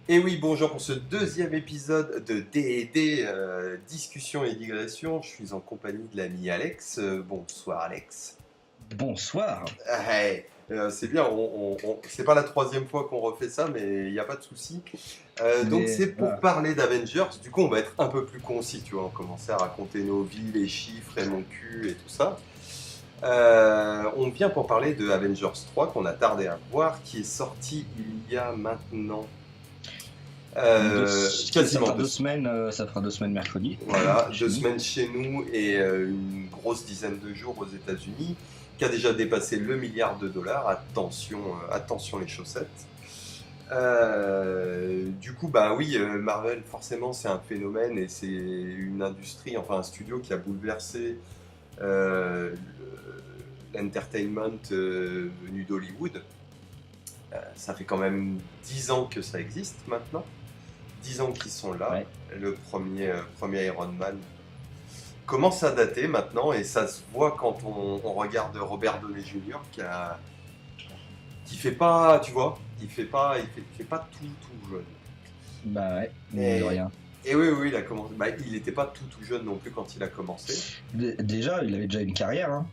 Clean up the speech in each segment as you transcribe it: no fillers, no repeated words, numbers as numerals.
Et oui, bonjour pour ce deuxième épisode de D&D, discussion et digression. Je suis en compagnie de l'ami Alex. Bonsoir Alex. Bonsoir. Hey, c'est bien, c'est pas la troisième fois qu'on refait ça, mais il n'y a pas de souci. Donc Mais c'est pour voilà. parler d'Avengers. Du coup, on va être un peu plus concis, tu vois. On commençait à raconter nos vies, les chiffres et mon cul et tout ça. On vient pour parler de Avengers 3 qu'on a tardé à voir, qui est sorti il y a maintenant Ça quasiment fera deux. 2 semaines, ça fera 2 semaines mercredi. Voilà, Chez deux nous. semaines chez nous et une grosse dizaine de jours aux États-Unis, qui a déjà dépassé le milliard de dollars. Attention, attention les chaussettes. Du coup, bah oui, Marvel, forcément, c'est un phénomène et c'est une industrie, enfin un studio qui a bouleversé l'entertainment venu d'Hollywood. Ça fait quand même 10 ans que ça existe maintenant. 10 ans qu'ils sont là. Ouais. Le premier Iron Man commence à dater maintenant et ça se voit quand on regarde Robert Downey Jr. Qui fait pas, tu vois, il fait pas tout jeune. Bah ouais, mine de Et, rien. et oui, oui, il a commencé. Bah, il n'était pas tout jeune non plus quand il a commencé. Déjà, il avait déjà une carrière, hein.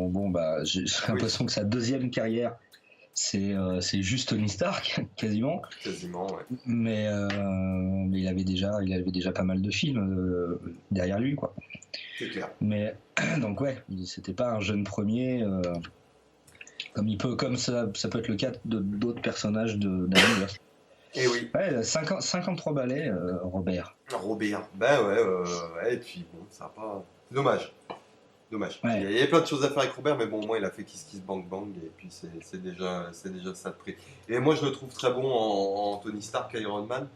Bon, bah, j'ai Oui, l'impression que sa deuxième carrière, c'est juste Tony Stark, quasiment. quasiment, ouais. Mais il avait déjà pas mal de films derrière lui, quoi. C'est clair. Mais donc ouais, c'était pas un jeune premier. Comme ça peut être le cas de d'autres personnages d'Avengers. Et oui, Ouais, 53 balais, Robert. Robert, bah ouais, ouais, et puis bon, ça a pas. C'est dommage. Dommage. Il Ouais, y avait plein de choses à faire avec Robert, mais bon, au moins il a fait Kiss Kiss Bang Bang, et puis c'est déjà ça de prix. Et moi je le trouve très bon en Tony Stark, Iron Man.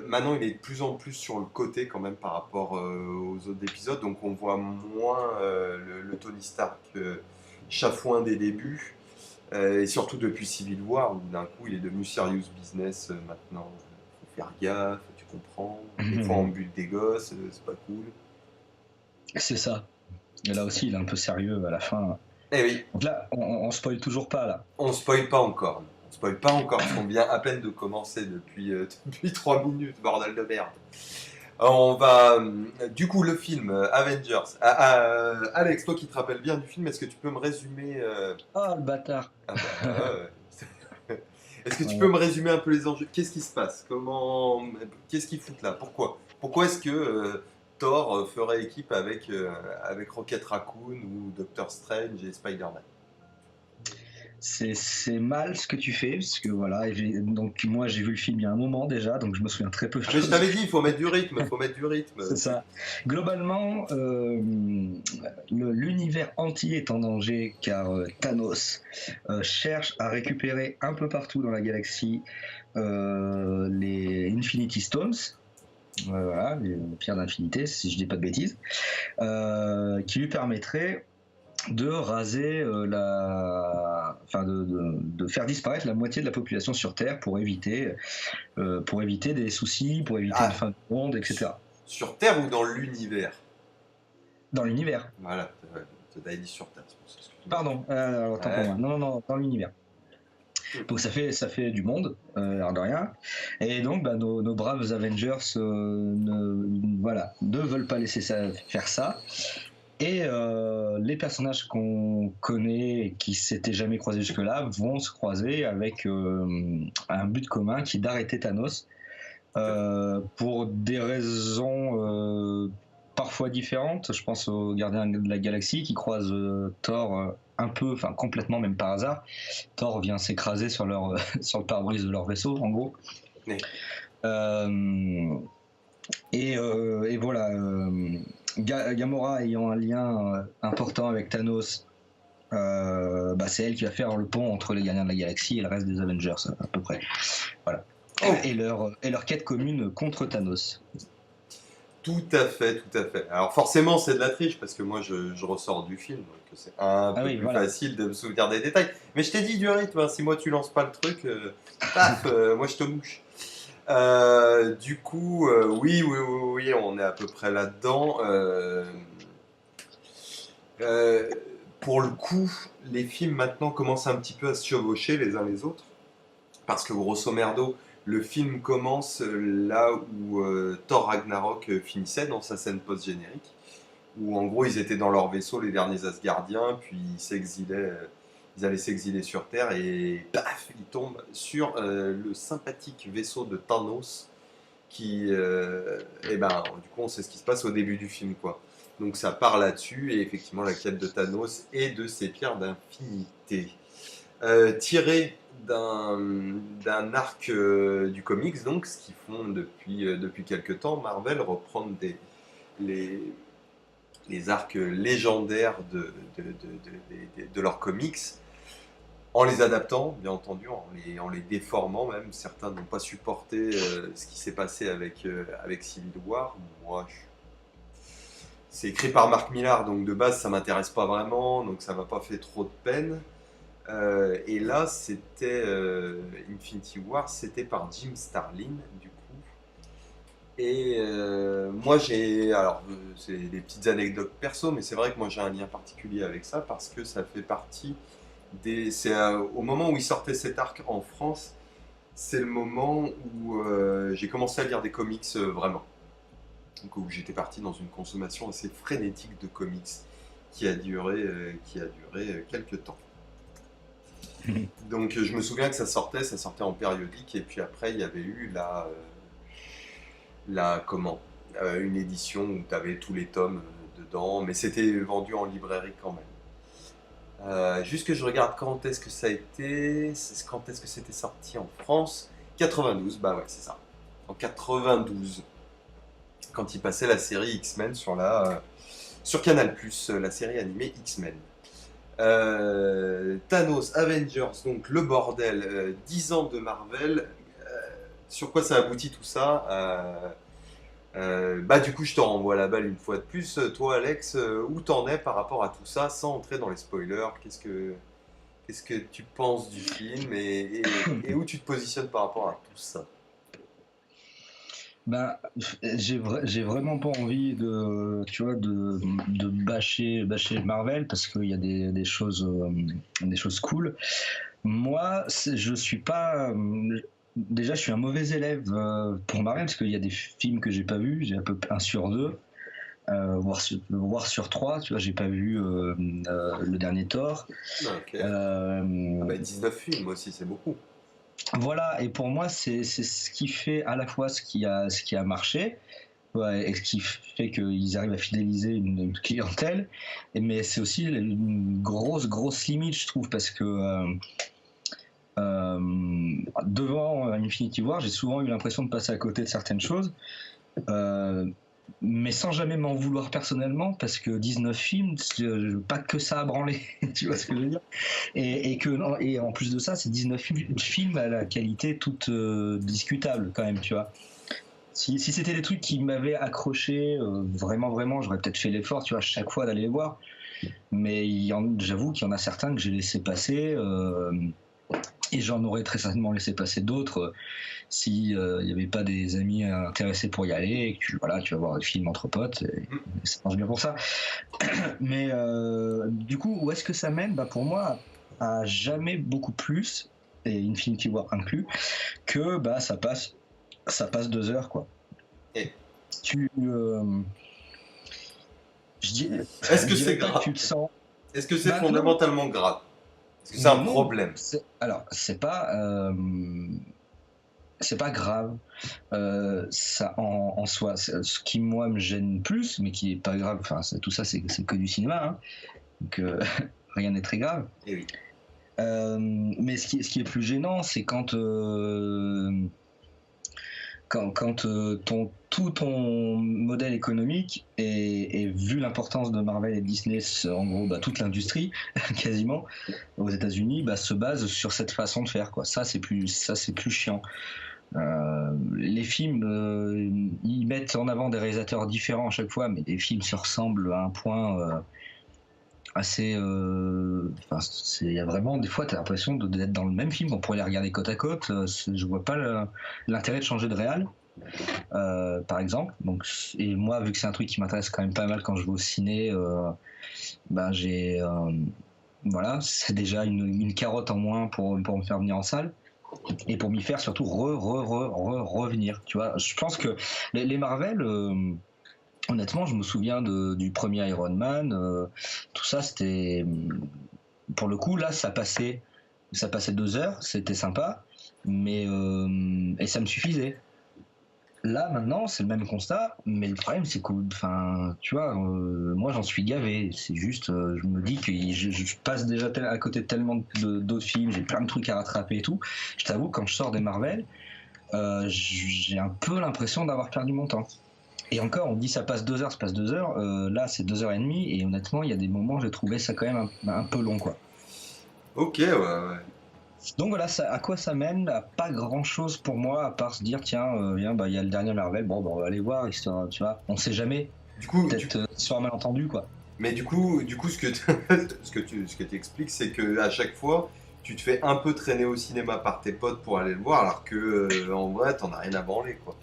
Maintenant il est de plus en plus sur le côté quand même par rapport aux autres épisodes, donc on voit moins le Tony Stark chafouin des débuts, et surtout depuis Civil War, où d'un coup il est devenu serious business maintenant. Faut faire gaffe, tu comprends. Des fois on bute des gosses, c'est pas cool. c'est ça. Et là aussi, il est un peu sérieux à la fin. Eh oui, Donc là, on spoil toujours pas là. on spoil pas encore. Non. On spoil pas encore parce qu'on vient à peine de commencer depuis, depuis 3 minutes, bordel de merde. On va. Du coup, le film Avengers. Alex, toi qui te rappelles bien du film, est-ce que tu peux me résumer. Ah, le bâtard. Ah bah, est-ce que tu peux Ouais. me résumer un peu les enjeux? Qu'est-ce qui se passe? Qu'est-ce qu'ils foutent là? Pourquoi est-ce que Thor ferait équipe avec Rocket Raccoon ou Doctor Strange et Spider-Man? C'est mal ce que tu fais, parce que voilà, donc moi j'ai vu le film il y a un moment déjà, donc je me souviens très peu de Ah mais je choses. t'avais dit, il faut mettre du rythme, il faut mettre du rythme. C'est ça. Globalement, l'univers entier est en danger car Thanos cherche à récupérer un peu partout dans la galaxie les Infinity Stones. Voilà, les pierres d'infinité, si je dis pas de bêtises, qui lui permettraient de raser enfin de faire disparaître la moitié de la population sur Terre pour éviter des soucis, pour éviter une Ah, fin du monde, su- etc. sur Terre ou dans l'univers? Dans l'univers. Voilà, t'avais dit sur Terre, c'est pour ça, excuse-moi. Pardon, autant pour Ouais. moi. Non, non, non, dans l'univers. Donc ça fait du monde, l'air de rien. Et donc nos braves Avengers voilà, ne veulent pas laisser faire ça. Et les personnages qu'on connaît et qui s'étaient jamais croisés jusque-là vont se croiser avec un but commun qui est d'arrêter Thanos pour des raisons parfois différentes. Je pense aux Gardiens de la Galaxie qui croisent Thor un peu, enfin complètement même par hasard. Thor vient s'écraser sur sur le pare-brise de leur vaisseau, en gros. Mais, Euh, et voilà, Gamora ayant un lien important avec Thanos, c'est elle qui va faire le pont entre les Gardiens de la Galaxie et le reste des Avengers, à peu près. Voilà. oh, Et leur quête commune contre Thanos. tout à fait, tout à fait. Alors forcément, c'est de la triche parce que moi, je ressors du film, donc c'est un Ah peu oui, plus voilà. facile de me souvenir des détails. Mais je t'ai dit du rythme, hein, si moi tu lances pas le truc, paf, moi je te mouche. Du coup, oui, oui, oui, oui, on est à peu près là-dedans. Euh, pour le coup, les films maintenant commencent un petit peu à se chevaucher les uns les autres. Parce que grosso merdo, le film commence là où Thor Ragnarok finissait dans sa scène post-générique, où en gros ils étaient dans leur vaisseau, les derniers Asgardiens, puis ils allaient s'exiler sur Terre et paf, ils tombent sur le sympathique vaisseau de Thanos qui, et ben, du coup, on sait ce qui se passe au début du film, quoi. Donc ça part là-dessus, et effectivement, la quête de Thanos et de ses pierres d'infinité. Tiré d'un arc du comics, donc, ce qu'ils font depuis quelques temps, Marvel reprend les, les arcs légendaires de leurs comics, en les adaptant, bien entendu, en les déformant même. Certains n'ont pas supporté ce qui s'est passé avec Civil War. C'est écrit par Mark Millar, donc de base ça m'intéresse pas vraiment, donc ça m'a pas fait trop de peine. Et là, c'était Infinity War, c'était par Jim Starlin, du coup. Et moi, c'est des petites anecdotes perso, mais c'est vrai que moi j'ai un lien particulier avec ça parce que ça fait partie c'est au moment où il sortait cet arc en France, c'est le moment où j'ai commencé à lire des comics vraiment. Donc, où j'étais parti dans une consommation assez frénétique de comics qui a duré quelques temps. Donc je me souviens que ça sortait en périodique, et puis après il y avait eu une édition où tu avais tous les tomes dedans, mais c'était vendu en librairie quand même. Juste que je regarde quand est-ce que ça a été, quand est-ce que c'était sorti en France. 92, bah ouais, c'est ça. En 92, quand il passait la série X-Men sur Canal+, la série animée X-Men. Thanos, Avengers, donc le bordel, 10 ans de Marvel. Sur quoi ça aboutit tout ça? Bah du coup je te renvoie la balle une fois de plus. Toi Alex, où t'en es par rapport à tout ça, sans entrer dans les spoilers? Qu'est-ce que tu penses du film, et où tu te positionnes par rapport à tout ça? Bah, j'ai vraiment pas envie de bâcher Marvel parce qu'il y a des choses cool. Moi, je suis pas. Déjà, je suis un mauvais élève pour Marvel parce qu'il y a des films que j'ai pas vus, j'ai un peu un sur deux, voire sur trois. Tu vois, j'ai pas vu le dernier Thor. Ah, ok. Euh, Ah bah 19 films aussi, c'est beaucoup. voilà, et pour moi, c'est ce qui fait à la fois ce qui a marché, ouais, et ce qui fait qu'ils arrivent à fidéliser une clientèle, mais c'est aussi une grosse limite, je trouve, parce que devant Infinity War, j'ai souvent eu l'impression de passer à côté de certaines choses, euh, mais sans jamais m'en vouloir personnellement, parce que 19 films, pas que ça a branlé, tu vois ce que je veux dire, et en plus de ça, c'est 19 films à la qualité toute discutable quand même, tu vois. Si c'était des trucs qui m'avaient accroché vraiment, j'aurais peut-être fait l'effort, tu vois, chaque fois d'aller les voir. Mais j'avoue qu'il y en a certains que j'ai laissé passer, et j'en aurais très certainement laissé passer d'autres si il n'y avait pas des amis intéressés pour y aller, et que tu vas voir le film entre potes, et ça marche bien pour ça. Mais du coup, où est-ce que ça mène? Bah, pour moi, à jamais beaucoup plus, et Infinity War inclus, que bah, ça passe 2 heures, quoi. Et Tu, je dis, est-ce je que c'est dirais pas que grave? tu te sens. Est-ce que c'est Bah non, fondamentalement grave? Est-ce que c'est un non. problème? Alors, c'est pas grave. Ça en soi, ce qui moi me gêne plus, mais qui est pas grave. Enfin, tout ça, c'est que du cinéma, hein, donc rien n'est très grave. Eh oui. Mais ce qui est plus gênant, c'est quand tout ton modèle économique, et vu l'importance de Marvel et de Disney, en gros bah, toute l'industrie quasiment aux États-Unis, bah, se base sur cette façon de faire, quoi. Ça c'est plus chiant. Les films, ils mettent en avant des réalisateurs différents à chaque fois, mais les films se ressemblent à un point assez. Il y a vraiment des fois, t'as l'impression d'être dans le même film. On pourrait les regarder côte à côte. Je vois pas l'intérêt de changer de réal, par exemple. Donc, et moi, vu que c'est un truc qui m'intéresse quand même pas mal quand je vais au ciné, ben j'ai voilà, c'est déjà une carotte en moins pour me faire venir en salle. et pour m'y faire surtout revenir. Tu vois, je pense que les Marvel, honnêtement, je me souviens du premier Iron Man, tout ça, c'était pour le coup là, ça passait 2 heures, c'était sympa, mais et ça me suffisait. Là maintenant, c'est le même constat, mais le problème c'est que, enfin, tu vois, moi j'en suis gavé. C'est juste, je me dis que je passe déjà à côté de tellement d'autres films, j'ai plein de trucs à rattraper et tout. Je t'avoue, quand je sors des Marvel, j'ai un peu l'impression d'avoir perdu mon temps. Et encore, on dit ça passe 2 heures, ça passe 2 heures. Là, c'est 2 heures et demie, et honnêtement, il y a des moments, j'ai trouvé ça quand même un peu long, quoi. Ok, ouais, ouais. Donc voilà, à quoi ça mène? À pas grand chose pour moi, à part se dire, tiens, viens, bah, il y a le dernier Marvel, bon, bah, on va aller voir, histoire, tu vois, on sait jamais, Du coup, peut-être soit malentendu, quoi. mais du coup, ce que tu expliques, c'est que à chaque fois, tu te fais un peu traîner au cinéma par tes potes pour aller le voir, alors que en vrai, t'en as rien à branler, quoi.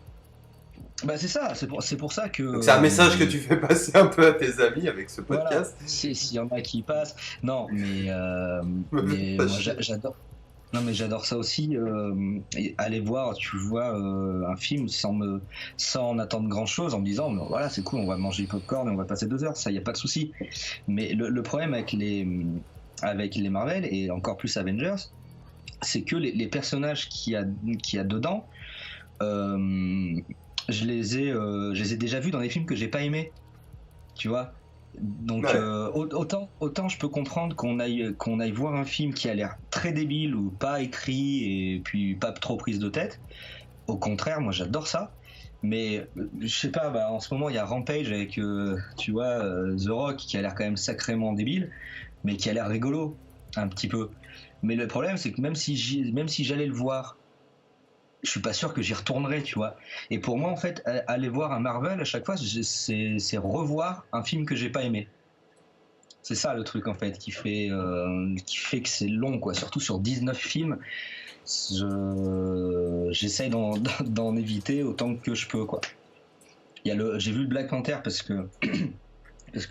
Bah, c'est ça, c'est pour ça que. Donc c'est un message que tu fais passer un peu à tes amis avec ce Voilà, podcast. s'il y en a qui y passent. Non, mais Pas moi chier. j'adore. Non, mais j'adore ça aussi. Aller voir, tu vois, un film sans en attendre grand chose, en me disant, bon, voilà, c'est cool, on va manger du popcorn et on va passer 2 heures, ça y a pas de souci. Mais le problème avec les Marvel et encore plus Avengers, c'est que les personnages qu'il y a dedans, euh, je les ai déjà vus dans des films que j'ai pas aimés, tu vois. Donc Ouais. autant je peux comprendre qu'on aille voir un film qui a l'air très débile ou pas écrit et puis pas trop prise de tête. Au contraire, moi j'adore ça. Mais je sais pas, bah, en ce moment il y a Rampage avec tu vois The Rock qui a l'air quand même sacrément débile, mais qui a l'air rigolo un petit peu. Mais le problème c'est que même si j'allais le voir, je suis pas sûr que j'y retournerai, tu vois. Et pour moi, en fait, aller voir un Marvel à chaque fois, c'est revoir un film que j'ai pas aimé. C'est ça le truc en fait qui fait que c'est long, quoi. Surtout sur 19 films, j'essaye d'en éviter autant que je peux, quoi. J'ai vu Black Panther parce que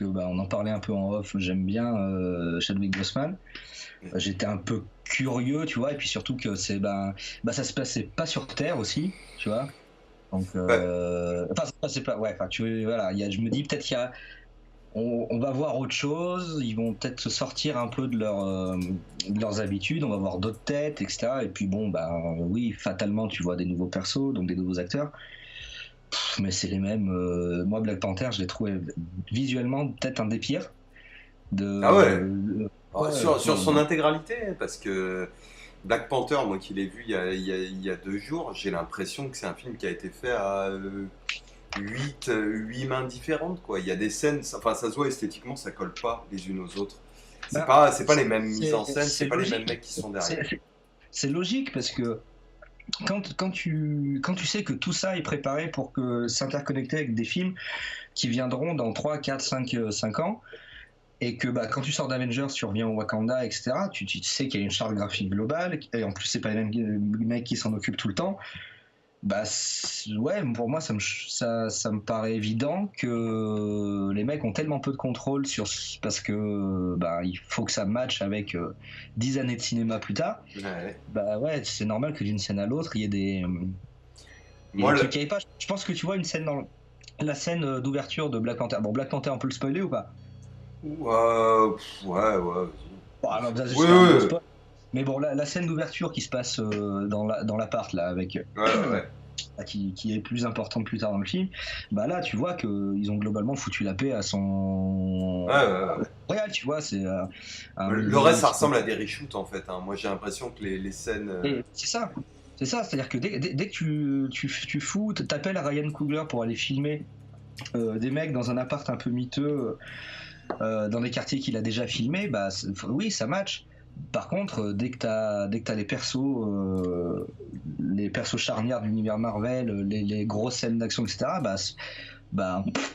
bah, on en parlait un peu en off. J'aime bien Chadwick Boseman. J'étais un peu curieux, tu vois, et puis surtout que ça se passait pas sur Terre aussi, tu vois. Donc, Ouais. enfin, ça se passait pas, ouais, enfin, voilà, je me dis peut-être on va voir autre chose, ils vont peut-être se sortir un peu de leurs habitudes, on va voir d'autres têtes, etc. Et puis bon, bah oui, fatalement, tu vois des nouveaux persos, donc des nouveaux acteurs. Mais c'est les mêmes. Moi, Black Panther, je l'ai trouvé visuellement peut-être un des pires. Ah ouais. Ouais, Sur son intégralité, parce que Black Panther, moi qui l'ai vu il y a 2 jours, j'ai l'impression que c'est un film qui a été fait à 8 mains différentes, quoi. Il y a des scènes, enfin ça se voit esthétiquement, ça colle pas les unes aux autres. C'est bah, pas, c'est pas les mêmes mises en scène, c'est c'est pas les mêmes logique. mecs qui sont C'est derrière. c'est logique parce que quand tu sais que tout ça est préparé pour que s'interconnecter avec des films qui viendront dans 3 4 5 ans, et que bah, quand tu sors d'Avengers, tu reviens au Wakanda, etc., tu sais qu'il y a une charte graphique globale, et en plus, c'est pas les mêmes mecs qui s'en occupent tout le temps. Bah, ouais, pour moi, ça me paraît évident que les mecs ont tellement peu de contrôle parce que bah, il faut que ça matche avec 10 années de cinéma plus tard. Ouais. Bah ouais, c'est normal que d'une scène à l'autre, il y ait Moi, des trucs qui n'aillent pas. Je pense que tu vois une scène dans la scène d'ouverture de Black Panther. Bon, Black Panther, on peut le spoiler ou pas? ouais, ouais. Bon, alors, ça, Oui, c'est un gros oui, spoil. Mais bon, la scène d'ouverture qui se passe dans l'appart, là, avec, ouais, ouais, ouais. qui est plus importante plus tard dans le film, bah là, tu vois qu'ils ont globalement foutu la paix à son. Ouais, ouais, ouais. Royal, tu vois, c'est un Le reste, musée ça qui. ressemble à des reshoots en fait, hein. Moi, j'ai l'impression que les scènes. Et c'est ça. C'est ça, c'est-à-dire que dès que tu fous, t'appelles à Ryan Coogler pour aller filmer des mecs dans un appart un peu miteux, dans des quartiers qu'il a déjà filmés, bah oui, ça match. Par contre, dès que t'as les persos charnières de l'univers Marvel, les grosses scènes d'action, etc.,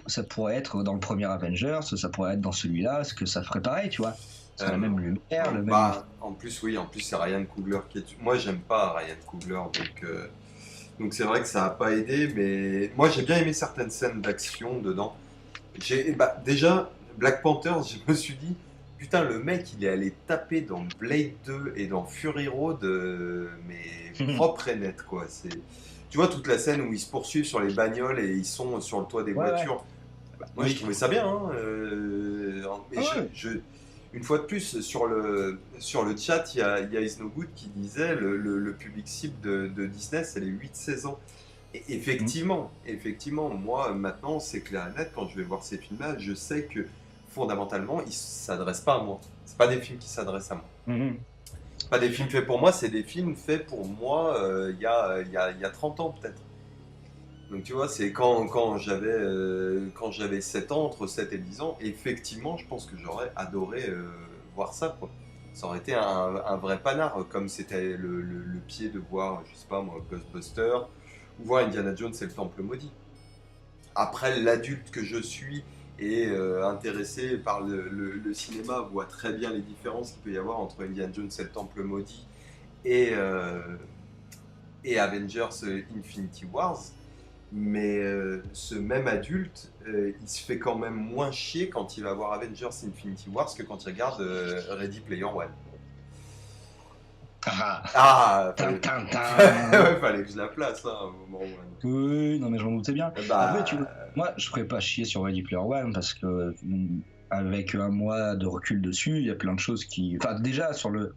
ça pourrait être dans le premier Avengers, ça pourrait être dans celui-là, ce que ça ferait pareil, tu vois. Ce serait la euh, même lumière, le même. Bah, en plus, oui, en plus, c'est Ryan Coogler qui est dessus. Moi, j'aime pas Ryan Coogler, donc c'est vrai que ça a pas aidé, mais moi, j'ai bien aimé certaines scènes d'action dedans. Bah, déjà, Black Panther, je me suis dit, putain, le mec, il est allé taper dans Blade 2 et dans Fury Road, mais propre et net, quoi. Tu vois toute la scène où ils se poursuivent sur les bagnoles et ils sont sur le toit des Ouais, ouais. voitures. Moi, j'ai Oui. trouvé ça bien, hein, mais Ah ouais. une fois de plus, sur le chat, il y a Is No Good qui disait le public cible de Disney, c'est les 8-16 ans. Et Mm. effectivement, moi, maintenant, c'est clair et net, quand je vais voir ces films-là, je sais que fondamentalement, ils ne s'adressent pas à moi. C'est pas des films qui s'adressent à moi. Mhm. Pas des films faits pour moi, c'est des films faits pour moi il y a 30 ans peut-être. Donc tu vois, c'est quand j'avais 7 ans, entre 7 et 10 ans, effectivement, je pense que j'aurais adoré voir ça, quoi. Ça aurait été un vrai panard, comme c'était le pied de voir, je sais pas moi, Ghostbusters, ou voir Indiana Jones et le Temple Maudit. Après, l'adulte que je suis et intéressé par le cinéma voit très bien les différences qu'il peut y avoir entre Indiana Jones et le Temple Maudit et, euh, et Avengers Infinity Wars. Mais ce même adulte, il se fait quand même moins chier quand il va voir Avengers Infinity Wars que quand il regarde Ready Player One. Ah, Ah, tin, fallait... tin, tin. ouais, fallait que je la place hein, à un moment ou à un autre. Oui, non mais je m'en doutais bien. Après, tu vois, Bah, moi je ferais pas chier sur Ready Player One parce que avec un mois de recul dessus, il y a plein de choses qui. Enfin, déjà sur le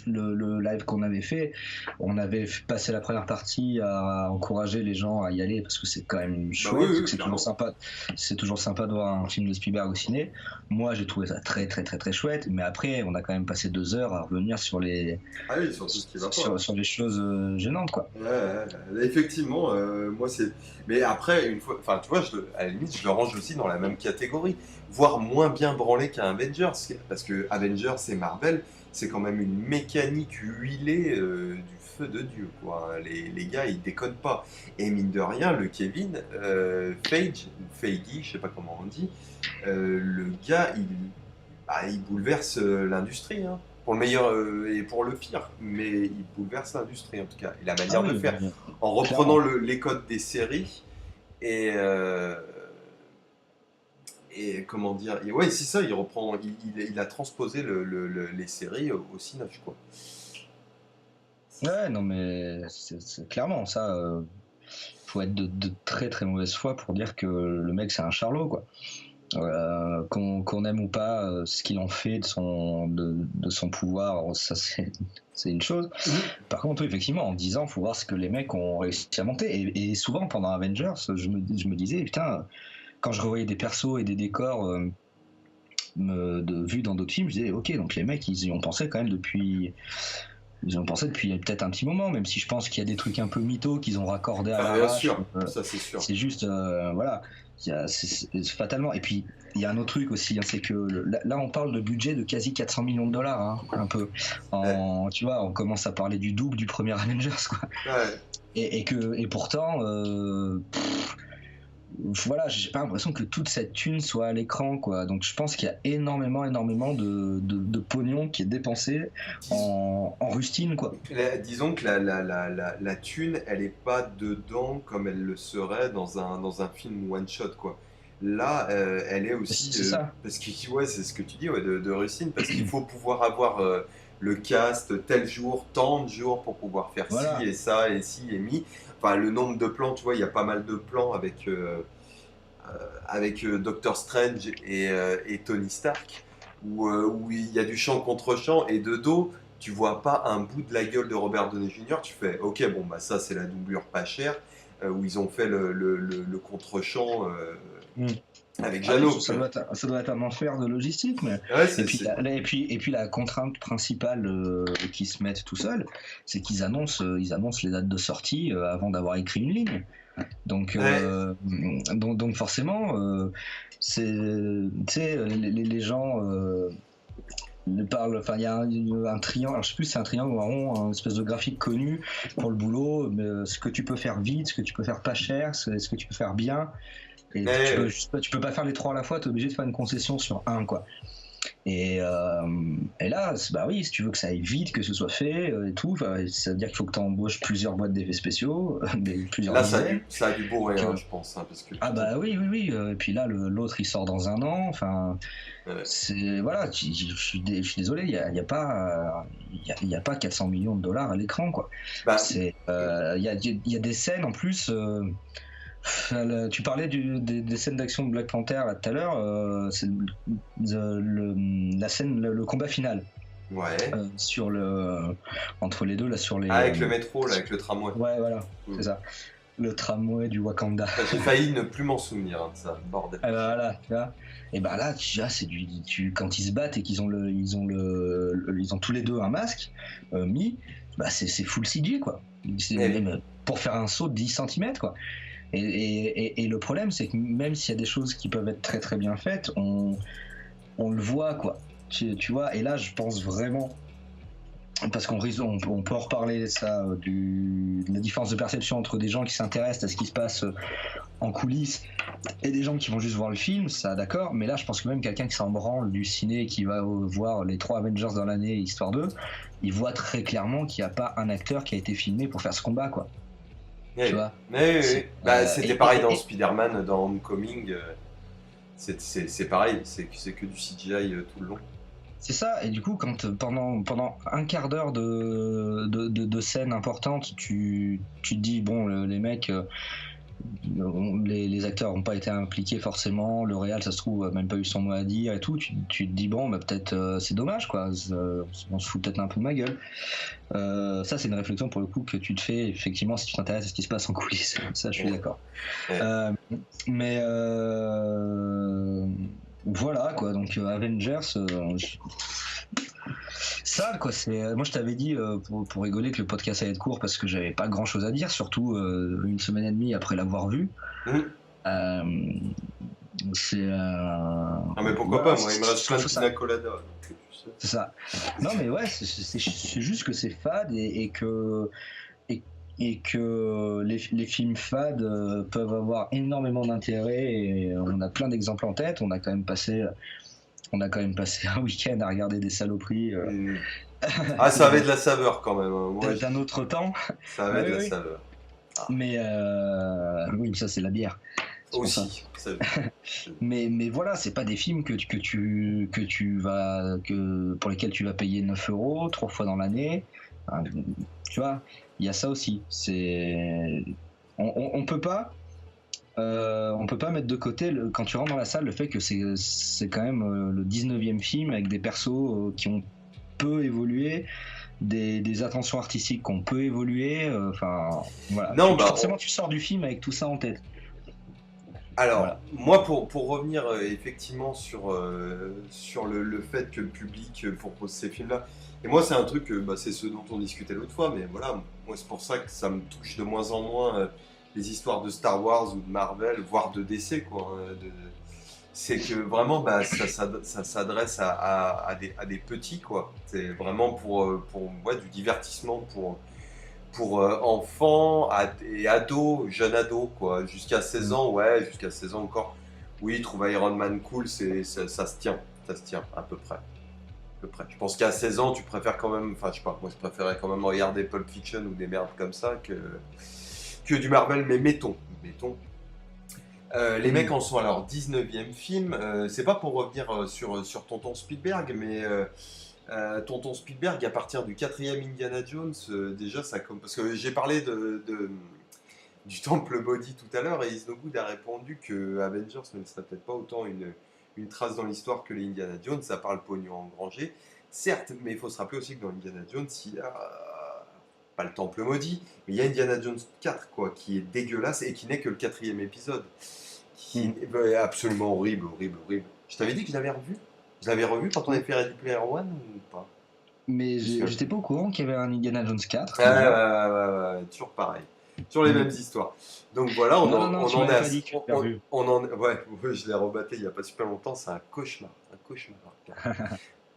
live qu'on avait fait, on avait passé la première partie à encourager les gens à y aller parce que c'est quand même bah oui, chouette, oui, c'est toujours clairement. sympa, c'est toujours sympa de voir un film de Spielberg au ciné. Moi, j'ai trouvé ça très très très très chouette, mais après, on a quand même passé 2 heures à revenir sur les Ah oui, sur tout ce qui va pas. sur les choses gênantes, quoi. Ouais, effectivement, moi c'est. Mais après, une fois. Enfin, tu vois, à la limite, je le range aussi dans la même catégorie. Voire moins bien branlé qu'un Avengers. Parce que Avengers et Marvel, c'est quand même une mécanique huilée du feu de Dieu, quoi. Les gars, ils déconnent pas. Et mine de rien, le Kevin Feige, ou Feige, je sais pas comment on dit, le gars, il bouleverse l'industrie, hein. Pour le meilleur et pour le pire, mais il bouleverse l'industrie en tout cas. Et la Ah manière de oui, faire, en reprenant clairement. les codes des séries et, et comment dire, et ouais, c'est ça, il reprend, il a transposé les séries au cinoche, quoi. Ouais, non mais c'est clairement ça. Faut être de très très mauvaise foi pour dire que le mec c'est un charlot, quoi. Qu'on aime ou pas ce qu'il en fait de son pouvoir, ça c'est une chose. Par contre, oui, effectivement, en 10 ans, faut voir ce que les mecs ont réussi à monter. Et souvent, pendant Avengers, je me disais, putain, quand je revoyais des persos et des décors vus dans d'autres films, je disais, ok, donc les mecs, ils y ont pensé quand même depuis. Ils y ont pensé depuis peut-être un petit moment, même si je pense qu'il y a des trucs un peu mythos qu'ils ont raccordés à Ah, bien l'arrache. sûr, ça c'est sûr. C'est juste, voilà, fatalement. Et puis, il y a un autre truc aussi, hein, c'est que là, on parle de budget de quasi 400 millions de dollars, hein, un peu. Ouais, Tu vois, on commence à parler du double du premier Avengers, quoi. ouais. Et pourtant, voilà, j'ai pas l'impression que toute cette thune soit à l'écran, quoi. Donc je pense qu'il y a énormément de pognon qui est dépensé Dis- en rustine, quoi. disons que la thune, elle est pas dedans comme elle le serait dans un film one shot, quoi. Là, elle est aussi C'est ça. parce que ouais, c'est ce que tu dis, ouais, de Russin, parce qu'il faut pouvoir avoir le cast tel jour, tant de jours pour pouvoir faire ci Voilà. et ça et ci et mi. Enfin, le nombre de plans, tu vois, il y a pas mal de plans avec Doctor Strange et Tony Stark, où il y a du champ contre champ et de dos, tu vois pas un bout de la gueule de Robert Downey Jr. Tu fais, ok, bon, bah ça c'est la doublure pas chère, où ils ont fait le contre-champ Mm. avec Ah oui, Jeannot. ça doit être un enfer de logistique, mais Ouais, et puis la contrainte principale qu'ils se mettent tout seuls, c'est ils annoncent les dates de sortie avant d'avoir écrit une ligne. Donc ouais. donc forcément, c'est tu sais les gens parlent. Enfin, il y a un triangle. Alors, je sais plus si c'est un triangle ou un rond, un espèce de graphique connu pour le boulot. Mais, ce que tu peux faire vite, ce que tu peux faire pas cher, ce que tu peux faire bien. Et Ouais, tu peux pas faire les trois à la fois, tu es obligé de faire une concession sur un, quoi. Et là, bah oui, si tu veux que ça aille vite, que ce soit fait et tout, ça veut dire qu'il faut que tu embauches plusieurs boîtes d'effets spéciaux, plusieurs Là, dizaines. ça a du bourré, hein, Que... je pense, hein, parce que Ah putain. bah oui, oui, oui. Et puis là, l'autre, il sort dans un an. Enfin, Ouais. c'est voilà. Je suis désolé, il y a pas 400 millions de dollars à l'écran, quoi. Bah, C'est, il y a des scènes en plus. Tu parlais des scènes d'action de Black Panther là, tout à l'heure. C'est la scène, le combat final ouais. sur entre les deux là sur les. Ah, avec le métro, là, avec le tramway. Ouais, voilà, Mm. c'est ça. Le tramway du Wakanda. J'ai failli ne plus m'en souvenir, hein, de ça, bordel. Voilà, tu vois. Et bah là, c'est quand ils se battent et qu'ils ont ils ont tous les deux un masque mis, bah c'est full CG quoi. C'est Mais, même pour faire un saut de 10 cm quoi. Et le problème, c'est que même s'il y a des choses qui peuvent être très très bien faites, on le voit quoi. Tu vois, et là, je pense vraiment, parce on peut en reparler ça, de la différence de perception entre des gens qui s'intéressent à ce qui se passe en coulisses et des gens qui vont juste voir le film, ça d'accord, mais là je pense que même quelqu'un qui s'en branle du ciné, qui va voir les 3 Avengers dans l'année, histoire d'eux, il voit très clairement qu'il n'y a pas un acteur qui a été filmé pour faire ce combat quoi. Tu vois, oui. Bah, c'était pareil dans et Spider-Man, dans Homecoming. C'est pareil, c'est que du CGI tout le long. c'est ça, et du coup, quand pendant un quart d'heure de scène importante, tu te dis, bon, les mecs, les acteurs n'ont pas été impliqués forcément, le réal, ça se trouve, a même pas eu son mot à dire et tout, tu te dis, bon, bah, peut-être c'est dommage, quoi, on se fout peut-être un peu de ma gueule. Ça, c'est une réflexion pour le coup que tu te fais, effectivement, si tu t'intéresses à ce qui se passe en coulisses, ça, je suis d'accord. Ouais. Mais voilà quoi, donc Avengers, ça quoi, c'est moi je t'avais dit pour rigoler que le podcast allait être court parce que j'avais pas grand chose à dire, surtout une semaine et demie après l'avoir vu. Mhm. Euh, c'est Ah, mais pourquoi voilà, pas, moi il me reste plein de ça. pina colada. Donc, tu sais. C'est ça. Non mais ouais, c'est juste que c'est fade et, et que les films fades peuvent avoir énormément d'intérêt, et on a plein d'exemples en tête. On a quand même passé un week-end à regarder des saloperies Mm. Ah, ça avait de la saveur quand même, hein. Moi, d'un autre temps. ça avait Oui, de la oui. saveur. Ah. Mais oui, ça c'est la bière. C'est pour ça. Aussi, ça. Mais voilà, c'est pas des films pour lesquels tu vas payer 9 euros 3 fois dans l'année. Hein, tu vois, il y a ça aussi. On peut pas. On peut pas mettre de côté, quand tu rentres dans la salle, le fait que c'est quand même le 19e film avec des persos qui ont peu évolué, des attentions artistiques qui ont peu évolué. Enfin, voilà. Non, bah, Forcément, tu sors du film avec tout ça en tête. alors, Voilà. moi, pour revenir effectivement sur le fait que le public propose ces films-là, et moi, c'est un truc, bah, c'est ce dont on discutait l'autre fois, mais voilà, moi, c'est pour ça que ça me touche de moins en moins les histoires de Star Wars ou de Marvel, voire de DC, quoi. C'est que vraiment, bah, ça s'adresse à des petits, quoi. C'est vraiment pour ouais, du divertissement pour enfants et ados, jeunes ados, quoi. Jusqu'à 16 ans, ouais, jusqu'à 16 ans encore. Oui, ils trouvent Iron Man cool, ça se tient. Ça se tient, à peu près. À peu près. Je pense qu'à 16 ans, tu préfères quand même. Enfin, je sais pas, moi je préférais quand même regarder Pulp Fiction ou des merdes comme ça que du Marvel, mais mettons. Les mecs en sont à leur 19e film. C'est pas pour revenir sur Tonton Spielberg, mais Tonton Spielberg, à partir du quatrième Indiana Jones, déjà ça comme. Parce que j'ai parlé du Temple Maudit tout à l'heure, et Isnogood a répondu que Avengers ne serait peut-être pas autant une trace dans l'histoire que les Indiana Jones, ça parle pognon engrangé. Certes, mais il faut se rappeler aussi que dans Indiana Jones, il y a pas le Temple Maudit, mais il y a Indiana Jones 4, quoi, qui est dégueulasse et qui n'est que le quatrième épisode. Qui est absolument horrible, horrible, horrible. Je t'avais dit que je l'avais revu. Je l'avais revu quand on avait fait Ready Player One ou pas? Mais j'étais pas au courant qu'il y avait un Indiana Jones 4. Ouais, toujours pareil. Toujours les mêmes histoires. Donc voilà, Non, tu on en est m'avais à. pas dit que tu l'avais revu. Ouais, je l'ai rebatté il y a pas super longtemps, c'est un cauchemar. Un cauchemar.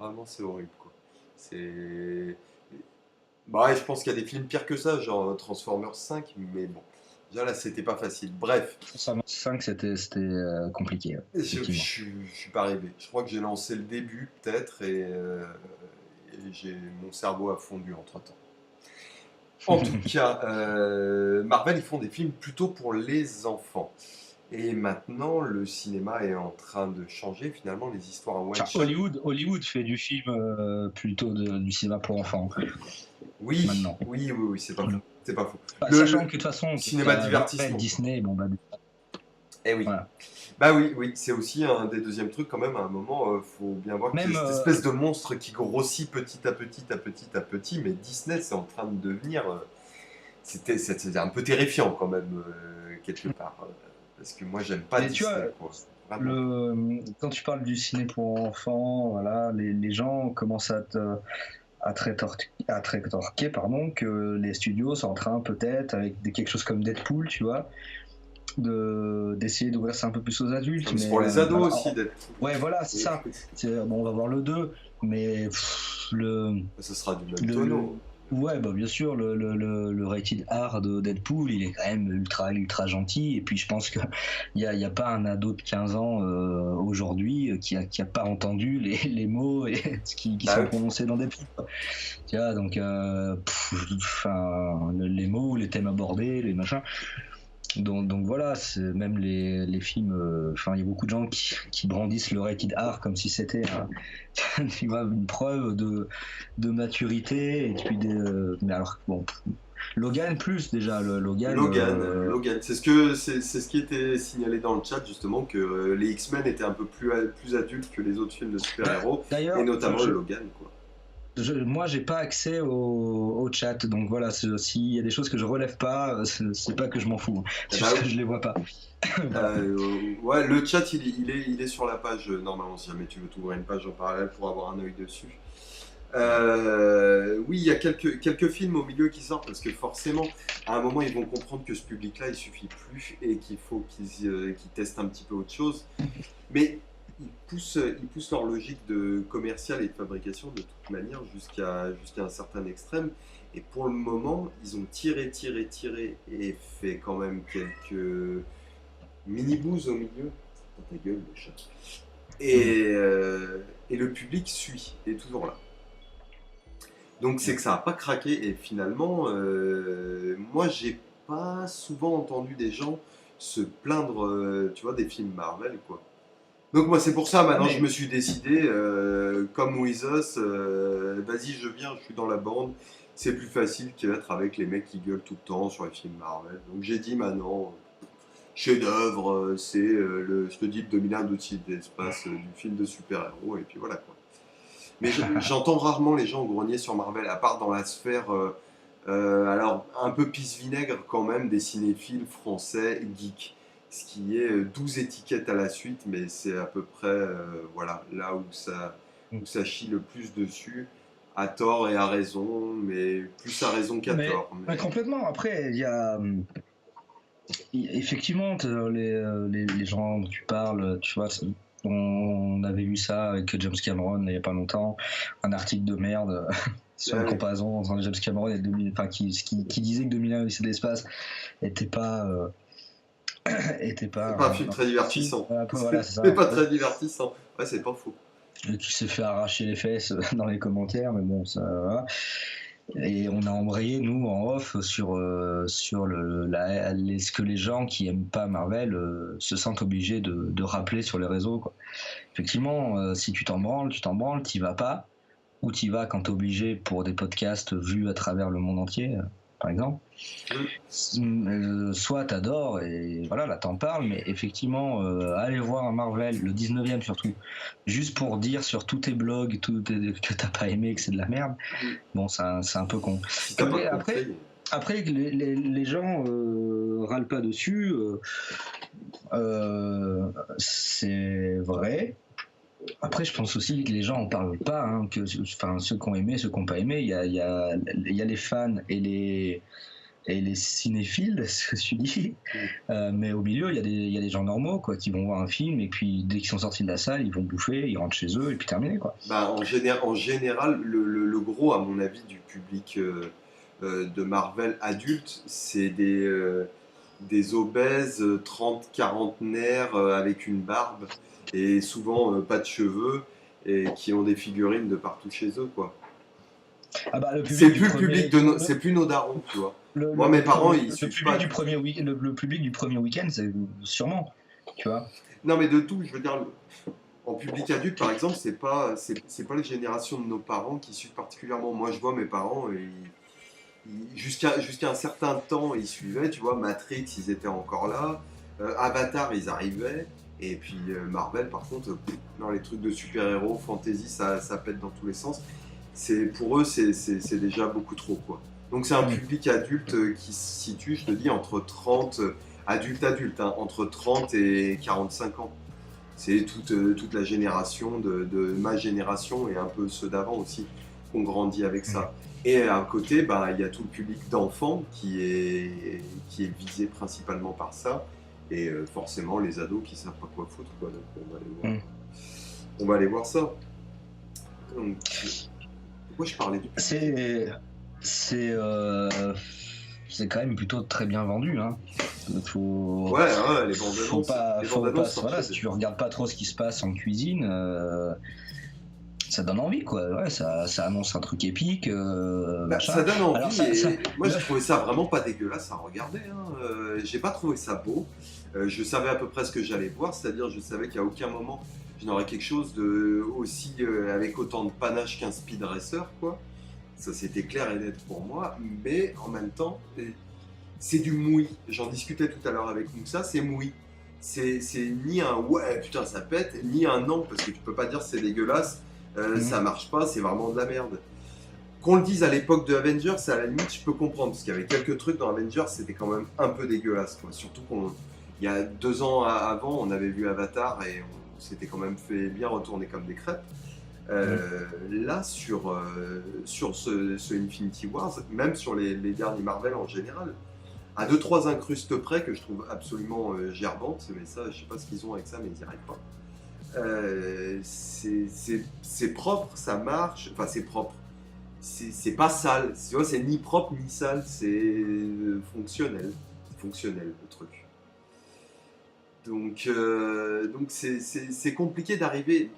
Vraiment, c'est horrible, quoi. C'est. Bah ouais, je pense qu'il y a des films pires que ça, genre Transformers 5, mais bon. Déjà là, c'était pas facile. Bref, 5, c'était compliqué, je effectivement. suis pas arrivé. Je crois que j'ai lancé le début, peut-être, et mon cerveau a fondu entre-temps. En tout cas, Marvel, ils font des films plutôt pour les enfants. Et maintenant, le cinéma est en train de changer. Finalement, les histoires en one Enfin, shot. Hollywood fait du film plutôt du cinéma pour enfants Oui, maintenant. oui, oui, oui, c'est pas faux. C'est pas faux. Bah, Le, sachant que le de toute façon, cinéma t'as Marvel, divertissement, quoi. Disney, bon bah Eh oui. voilà. Bah oui, oui, c'est aussi un des deuxièmes trucs quand même. À un moment, faut bien voir qu'il y Même a cette espèce de monstre qui grossit petit à petit, à petit à petit. Mais Disney, c'est en train de devenir. C'était un peu terrifiant quand même quelque part. Parce que moi, j'aime pas mais tu vois, Disney, quoi. Vraiment pas. quand tu parles du ciné pour enfants, voilà, les gens commencent à te rétorquer, pardon, que les studios sont en train peut-être avec quelque chose comme Deadpool, tu vois, d'essayer d'ouvrir ça un peu plus aux adultes. Comme c'est Mais pour les ados voilà, aussi d'être. ouais, voilà, c'est ça. Bon, on va voir le 2 mais Ce sera du même le tonneau. ouais, bah bien sûr, le rated R de Deadpool, il est quand même ultra gentil. Et puis je pense qu'il y a pas un ado de 15 ans aujourd'hui qui a pas entendu les mots et qui Bah sont oui. prononcés dans Deadpool, quoi. Tu vois, donc enfin, les mots, les thèmes abordés, les machins. Donc voilà, c'est même les films. Enfin, il y a beaucoup de gens qui brandissent le rated R comme si c'était tu vois, une preuve de maturité. Et puis mais alors bon, Logan plus déjà le Logan. Logan, c'est ce qui était signalé dans le chat justement que les X-Men étaient un peu plus adultes que les autres films de super-héros et D'ailleurs, notamment Logan quoi. moi j'ai pas accès au chat, donc voilà, s'il y a des choses que je relève pas, c'est pas que je m'en fous, hein. Eh C'est bah, juste que je les vois pas. Voilà. ouais, le chat il est sur la page normalement si jamais tu veux t'ouvrir une page en parallèle pour avoir un œil dessus. Oui, il y a quelques films au milieu qui sortent parce que forcément, à un moment, ils vont comprendre que ce public-là, il suffit plus et qu'il faut qu'ils testent un petit peu autre chose. Mais ils poussent leur logique de commercial et de fabrication de toute manière jusqu'à un certain extrême. Et pour le moment, ils ont tiré et fait quand même quelques mini-boosts au milieu. Dans ta gueule, le chat. Et le public suit, est toujours là. Donc c'est que ça n'a pas craqué et finalement, moi j'ai pas souvent entendu des gens se plaindre, tu vois, des films Marvel quoi. Donc moi c'est pour ça Ah maintenant je me mais suis décidé, comme With Us, vas-y je viens, je suis dans la bande, c'est plus facile qu'être avec les mecs qui gueulent tout le temps sur les films Marvel. Donc j'ai dit maintenant, chef-d'œuvre, c'est je te dis le 2001 d'Odyssée de l'espace, du film de super-héros et puis voilà quoi. Mais j'entends rarement les gens grogner sur Marvel, à part dans la sphère, alors un peu pisse-vinaigre quand même, des cinéphiles français geeks. Ce qui est 12 étiquettes à la suite, mais c'est à peu près voilà, là où ça chie le plus dessus, à tort et à raison, mais plus à raison qu'à mais, tort. mais complètement. Après, effectivement, les gens dont tu parles, tu vois, on avait vu ça avec James Cameron il y a pas longtemps, un article de merde sur Ah une oui, comparaison entre James Cameron et 2000, enfin qui disait que 2001 Odyssée de l'espace était pas était c'est pas pas un film un très film. divertissant. Après voilà, c'est C'est ça. pas très divertissant. Ouais, c'est pas faux. Et qui s'est fait arracher les fesses dans les commentaires, mais bon, ça voilà. Et on a embrayé, nous, en off, sur ce que les gens qui aiment pas Marvel se sentent obligés de rappeler sur les réseaux, quoi. Effectivement, si tu t'en branles, t'y vas pas, ou t'y vas quand t'es obligé pour des podcasts vus à travers le monde entier, par exemple. Mm. Soit t'adores et voilà, là t'en parles, mais effectivement, aller voir un Marvel, le 19e surtout, juste pour dire sur tous tes blogs que t'as pas aimé, que c'est de la merde, Mm. bon, c'est un peu con. Si t'as pas Après, compris. après que les gens râlent pas dessus, c'est vrai. Après, je pense aussi que les gens en parlent pas, hein, enfin, ceux qui ont aimé, ceux qui n'ont pas aimé, il y a les fans et les cinéphiles, ce que tu dis, Mm. mais au milieu, il y a des gens normaux quoi, qui vont voir un film et puis dès qu'ils sont sortis de la salle, ils vont bouffer, ils rentrent chez eux et puis terminé quoi. Bah, en général, le gros, à mon avis, du public de Marvel adulte, des obèses, 30 quarantenaires avec une barbe et souvent pas de cheveux et qui ont des figurines de partout chez eux, quoi. Ah bah le public C'est du plus le public premier, c'est plus nos darons, tu vois. Moi, le mes parents, premier, ils le suivent public pas. du premier le public du premier week-end, c'est sûrement, tu vois. Non, mais de tout, je veux dire, en public adulte, par exemple, c'est pas les générations de nos parents qui suivent particulièrement. Moi, je vois mes parents, jusqu'à un certain temps, ils suivaient, tu vois, Matrix, ils étaient encore là, Avatar, ils arrivaient, et puis Marvel, par contre, non, les trucs de super-héros, fantasy, ça pète dans tous les sens. Pour eux, c'est déjà beaucoup trop, quoi. Donc c'est un Mm. public adulte qui se situe, je te dis, entre 30, adulte, hein, entre 30 et 45 ans. C'est toute la génération de ma génération et un peu ceux d'avant aussi qu'on grandit avec ça. Et à côté, bah, il y a tout le public d'enfants qui est visé principalement par ça. Et forcément, les ados qui savent pas quoi foutre, quoi. Donc, on va aller voir ça. Donc, pourquoi je parlais du public? C'est c'est quand même plutôt très bien vendu, hein. Faut, Ouais, les bandes faut annonces. pas, Les faut bandes pas, annonces, voilà, si tu regardes pas trop ce qui se passe en cuisine, ça donne envie, quoi. Ouais, ça annonce un truc épique, machin. ça donne envie. Alors Moi, j'ai trouvé ça vraiment pas dégueulasse à regarder, hein. J'ai pas trouvé ça beau. Je savais à peu près ce que j'allais voir, c'est-à-dire je savais qu'à aucun moment je n'aurais quelque chose de aussi avec autant de panache qu'un speed racer, quoi. Ça c'était clair et net pour moi, mais en même temps, c'est du mouille. J'en discutais tout à l'heure avec Moussa, c'est mouille. C'est ni un ouais putain ça pète, ni un non, parce que tu peux pas dire c'est dégueulasse, ça marche pas, c'est vraiment de la merde. Qu'on le dise à l'époque de Avengers, à la limite, je peux comprendre, parce qu'il y avait quelques trucs dans Avengers, c'était quand même un peu dégueulasse, quoi. Surtout il y a 2 ans avant, on avait vu Avatar et on s'était quand même fait bien retourner comme des crêpes. Là, sur ce Infinity Wars, même sur les derniers Marvel en général, à 2-3 incrustes près que je trouve absolument gerbantes, mais ça, je sais pas ce qu'ils ont avec ça, mais ils n'y arrivent pas. C'est propre, ça marche, enfin c'est propre. C'est pas sale, tu vois, c'est ni propre ni sale, c'est fonctionnel. C'est fonctionnel le truc. Donc c'est compliqué d'arriver.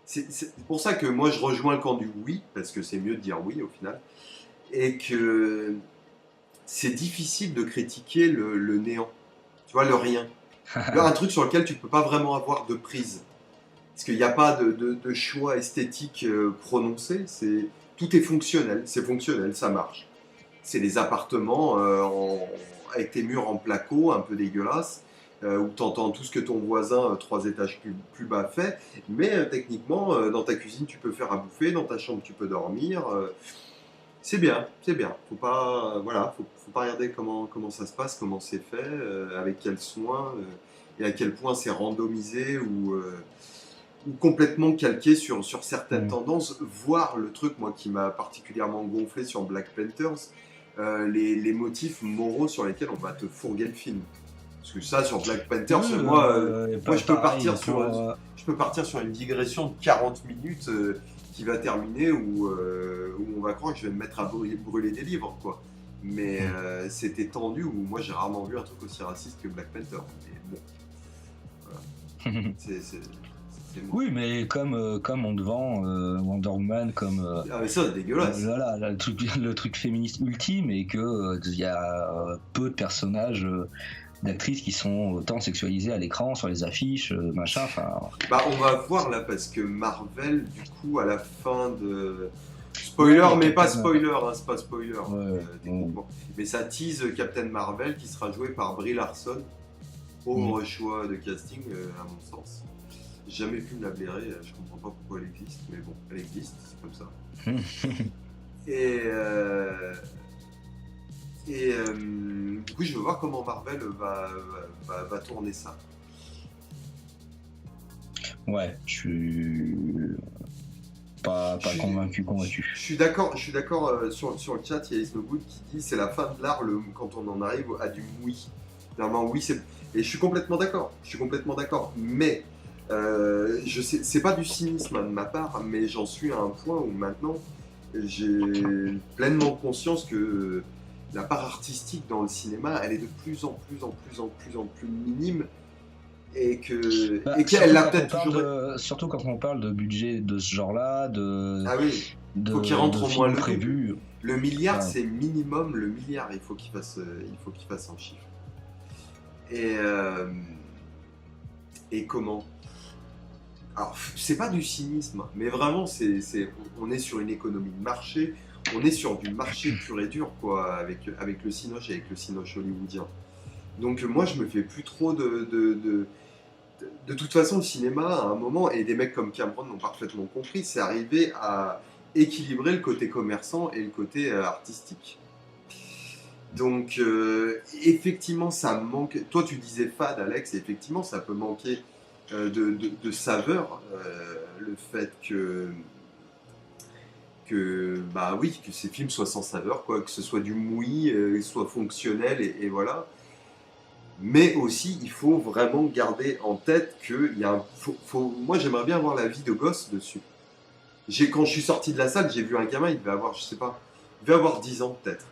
C'est pour ça que moi je rejoins le camp du oui, parce que c'est mieux de dire oui au final, et que c'est difficile de critiquer le néant, tu vois, le rien. Là, un truc sur lequel tu peux pas vraiment avoir de prise. Parce qu'il n'y a pas de choix esthétique prononcé, tout est fonctionnel, c'est fonctionnel, ça marche. C'est des appartements avec tes murs en placo, un peu dégueulasses, où tu entends tout ce que ton voisin 3 étages plus bas fait, mais techniquement, dans ta cuisine, tu peux faire à bouffer, dans ta chambre, tu peux dormir. C'est bien, c'est bien. Faut pas regarder comment ça se passe, comment c'est fait, avec quels soins, et à quel point c'est randomisé ou complètement calqué sur certaines tendances, voire le truc moi qui m'a particulièrement gonflé sur Black Panthers, les motifs moraux sur lesquels on va te fourguer le film. Parce que ça sur Black Panthers, moi je peux partir sur une digression de 40 minutes qui va terminer où on va croire que je vais me mettre à brûler des livres, quoi. Mais c'était tendu, où moi j'ai rarement vu un truc aussi raciste que Black Panther. Mais bon, voilà. c'est Oui, mais comme on te vend Wonder Woman comme ah mais ça c'est dégueulasse. voilà, le truc féministe ultime, et que il y a peu de personnages d'actrices qui sont autant sexualisées à l'écran, sur les affiches, machin. Enfin. Bah on va voir là, parce que Marvel du coup à la fin de spoiler, ouais, mais pas spoiler, hein, c'est pas spoiler techniquement. Mais ça tease Captain Marvel qui sera joué par Brie Larson. Pauvre choix de casting à mon sens. J'ai jamais pu me la blairer, je comprends pas pourquoi elle existe, mais bon, elle existe, c'est comme ça. Du coup, je veux voir comment Marvel va tourner ça. Ouais, je suis pas convaincu. Je suis d'accord sur le chat, il y a Isnogood qui dit c'est la fin de l'art quand on en arrive à du oui. Clairement, oui, et je suis complètement d'accord. Mais je sais, c'est pas du cynisme de ma part, mais j'en suis à un point où maintenant j'ai pleinement conscience que la part artistique dans le cinéma, elle est de plus en plus minime et qu'elle l'a peut-être toujours. Surtout quand on parle de budget de ce genre-là, Ah oui, faut qu'il rentre au moins films le double. prévus. Le milliard, Ouais. c'est minimum le milliard. Il faut qu'il fasse un chiffre. Et comment? Alors, c'est pas du cynisme, mais vraiment, on est sur une économie de marché. On est sur du marché pur et dur, quoi, avec le cinoche et avec le cinoche hollywoodien. Donc moi, je me fais plus trop de toute façon, le cinéma, à un moment, et des mecs comme Cameron l'ont parfaitement compris, c'est arrivé à équilibrer le côté commerçant et le côté artistique. Donc, effectivement, ça manque. Toi, tu disais fade, Alex, et effectivement, ça peut manquer de saveur. Le fait bah oui, que ces films soient sans saveur, quoi, que ce soit du mouillis, soit fonctionnel, et voilà. Mais aussi, il faut vraiment garder en tête qu'il y a moi, j'aimerais bien avoir la vie de gosse dessus. Quand je suis sorti de la salle, j'ai vu un gamin, il devait avoir, je sais pas, il devait avoir 10 ans peut-être.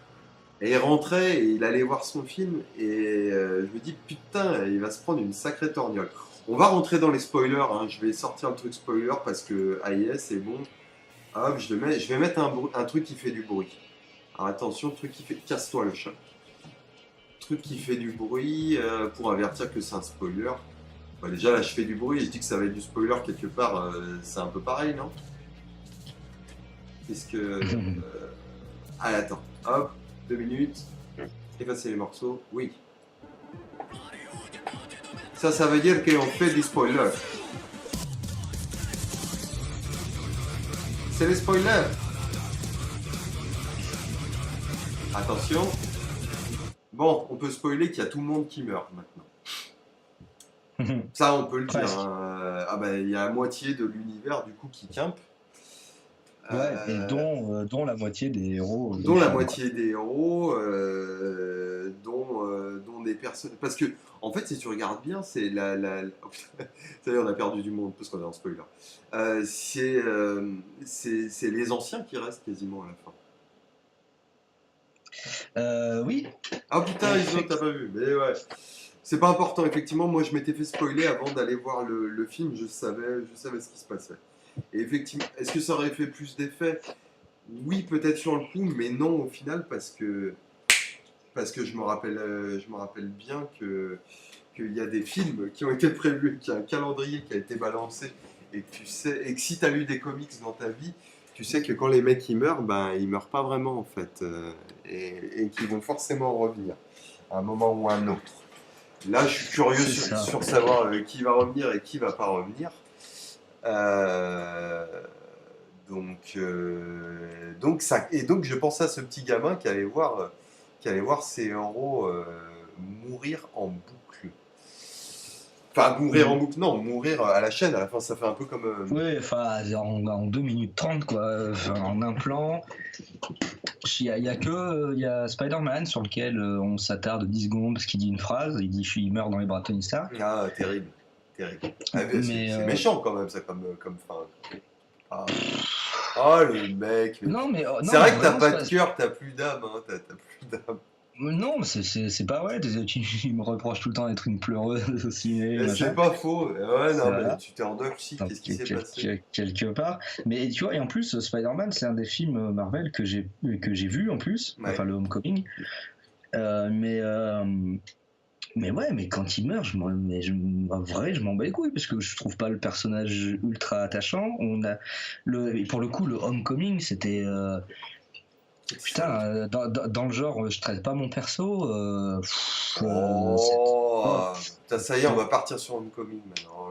Et il rentrait et il allait voir son film et je me dis putain, il va se prendre une sacrée torgnole. On va rentrer dans les spoilers, hein. Je vais sortir le truc spoiler parce que AIS c'est bon. Hop, je vais mettre un truc qui fait du bruit. Alors attention, truc qui fait... Casse-toi le chat. Truc qui fait du bruit pour avertir que c'est un spoiler. Bah, déjà là je fais du bruit et je dis que ça va être du spoiler quelque part, c'est un peu pareil, non? Qu'est-ce que... Allez, attends, hop, 2 minutes, effacer les morceaux, oui. Ça veut dire qu'on fait des spoilers. C'est les spoilers. Attention. Bon, on peut spoiler qu'il y a tout le monde qui meurt maintenant. Ça, on peut le dire. Hein. Ah ben, il y a la moitié de l'univers du coup qui quimpe. Ouais, et dont la moitié des héros. Dont la moitié des héros, dont des personnes. Parce que, en fait, si tu regardes bien, c'est C'est-à-dire, on a perdu du monde parce qu'on est en spoiler. C'est les anciens qui restent quasiment à la fin. Oui. Ah putain, Iso, t'as pas vu. Mais ouais. C'est pas important, effectivement. Moi, je m'étais fait spoiler avant d'aller voir le film. Je savais ce qui se passait. Et effectivement, est-ce que ça aurait fait plus d'effet? Oui, peut-être sur le coup, mais non au final, parce que je me rappelle bien qu'il y a des films qui ont été prévus, qu'il y a un calendrier qui a été balancé, et que tu sais, et que si tu as lu des comics dans ta vie, tu sais que quand les mecs ils meurent, ben ils meurent pas vraiment en fait, et qu'ils vont forcément revenir à un moment ou à un autre. Là, je suis curieux sur savoir qui va revenir et qui va pas revenir. Donc je pensais à ce petit gamin qui allait voir ses héros mourir en boucle. Enfin, mourir en boucle, non, mourir à la chaîne. À la fin, ça fait un peu comme. Oui, enfin, en 2 minutes 30, quoi. Enfin, en un plan. Il y a Spider-Man sur lequel on s'attarde 10 secondes parce qu'il dit une phrase. Il meurt dans les bras de Tony Stark. Ah, terrible. Ah, c'est méchant quand même, ça, comme fin. Oh le mec. Non, mais c'est vrai que t'as pas de cœur, t'as plus d'âme, hein, t'as plus d'âme. Non, c'est pas vrai. Tu me reproches tout le temps d'être une pleureuse au ciné. C'est pas faux. Ouais, non, mais tu t'es endurci. Qu'est-ce qui s'est passé quelque part. Mais tu vois, et en plus, Spider-Man, c'est un des films Marvel que j'ai vu en plus. Ouais. Enfin, le Homecoming. Mais ouais, mais quand il meurt, en vrai, je m'en bats les couilles parce que je trouve pas le personnage ultra attachant. Pour le coup, le Homecoming, c'était putain, dans le genre, je traite pas mon perso. Ça y est, on va partir sur Homecoming maintenant.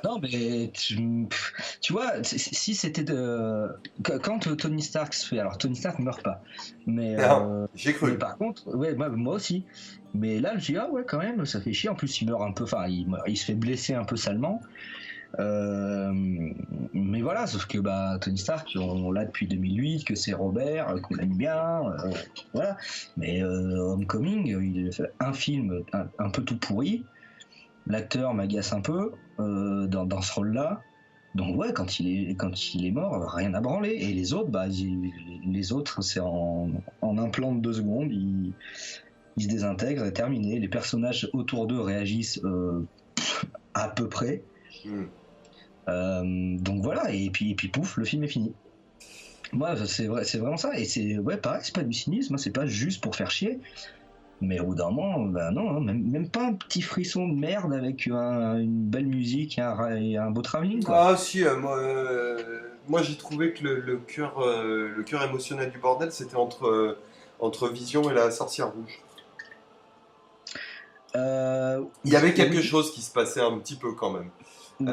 Non, mais tu vois, si c'était quand Tony Stark se fait, alors Tony Stark meurt pas, mais j'ai cru. Mais par contre, ouais, moi aussi. Mais là, je dis ah ouais, quand même, ça fait chier. En plus, il meurt un peu, enfin, il se fait blesser un peu salement. Mais voilà, sauf que Tony Stark, on l'a depuis 2008, que c'est Robert, qu'on l'aime bien, voilà. Mais Homecoming, il a fait un film un peu tout pourri. L'acteur m'agace un peu dans ce rôle-là. Donc ouais, quand il est mort, rien à branler. Et les autres, les autres, c'est en un plan de 2 secondes, ils se désintègrent et terminé. Les personnages autour d'eux réagissent à peu près. Hmm. Donc voilà, et puis pouf, le film est fini. Moi, c'est vrai, c'est vraiment ça. Et c'est ouais, pareil, c'est pas du cynisme, c'est pas juste pour faire chier. Mais au bout d'un moment, bah non, hein, même pas un petit frisson de merde avec une belle musique et un beau travelling, quoi. Ah si, moi j'ai trouvé que le cœur émotionnel du bordel, c'était entre Vision et la sorcière rouge. Il y avait quelque Oui, chose qui se passait un petit peu quand même. ouais.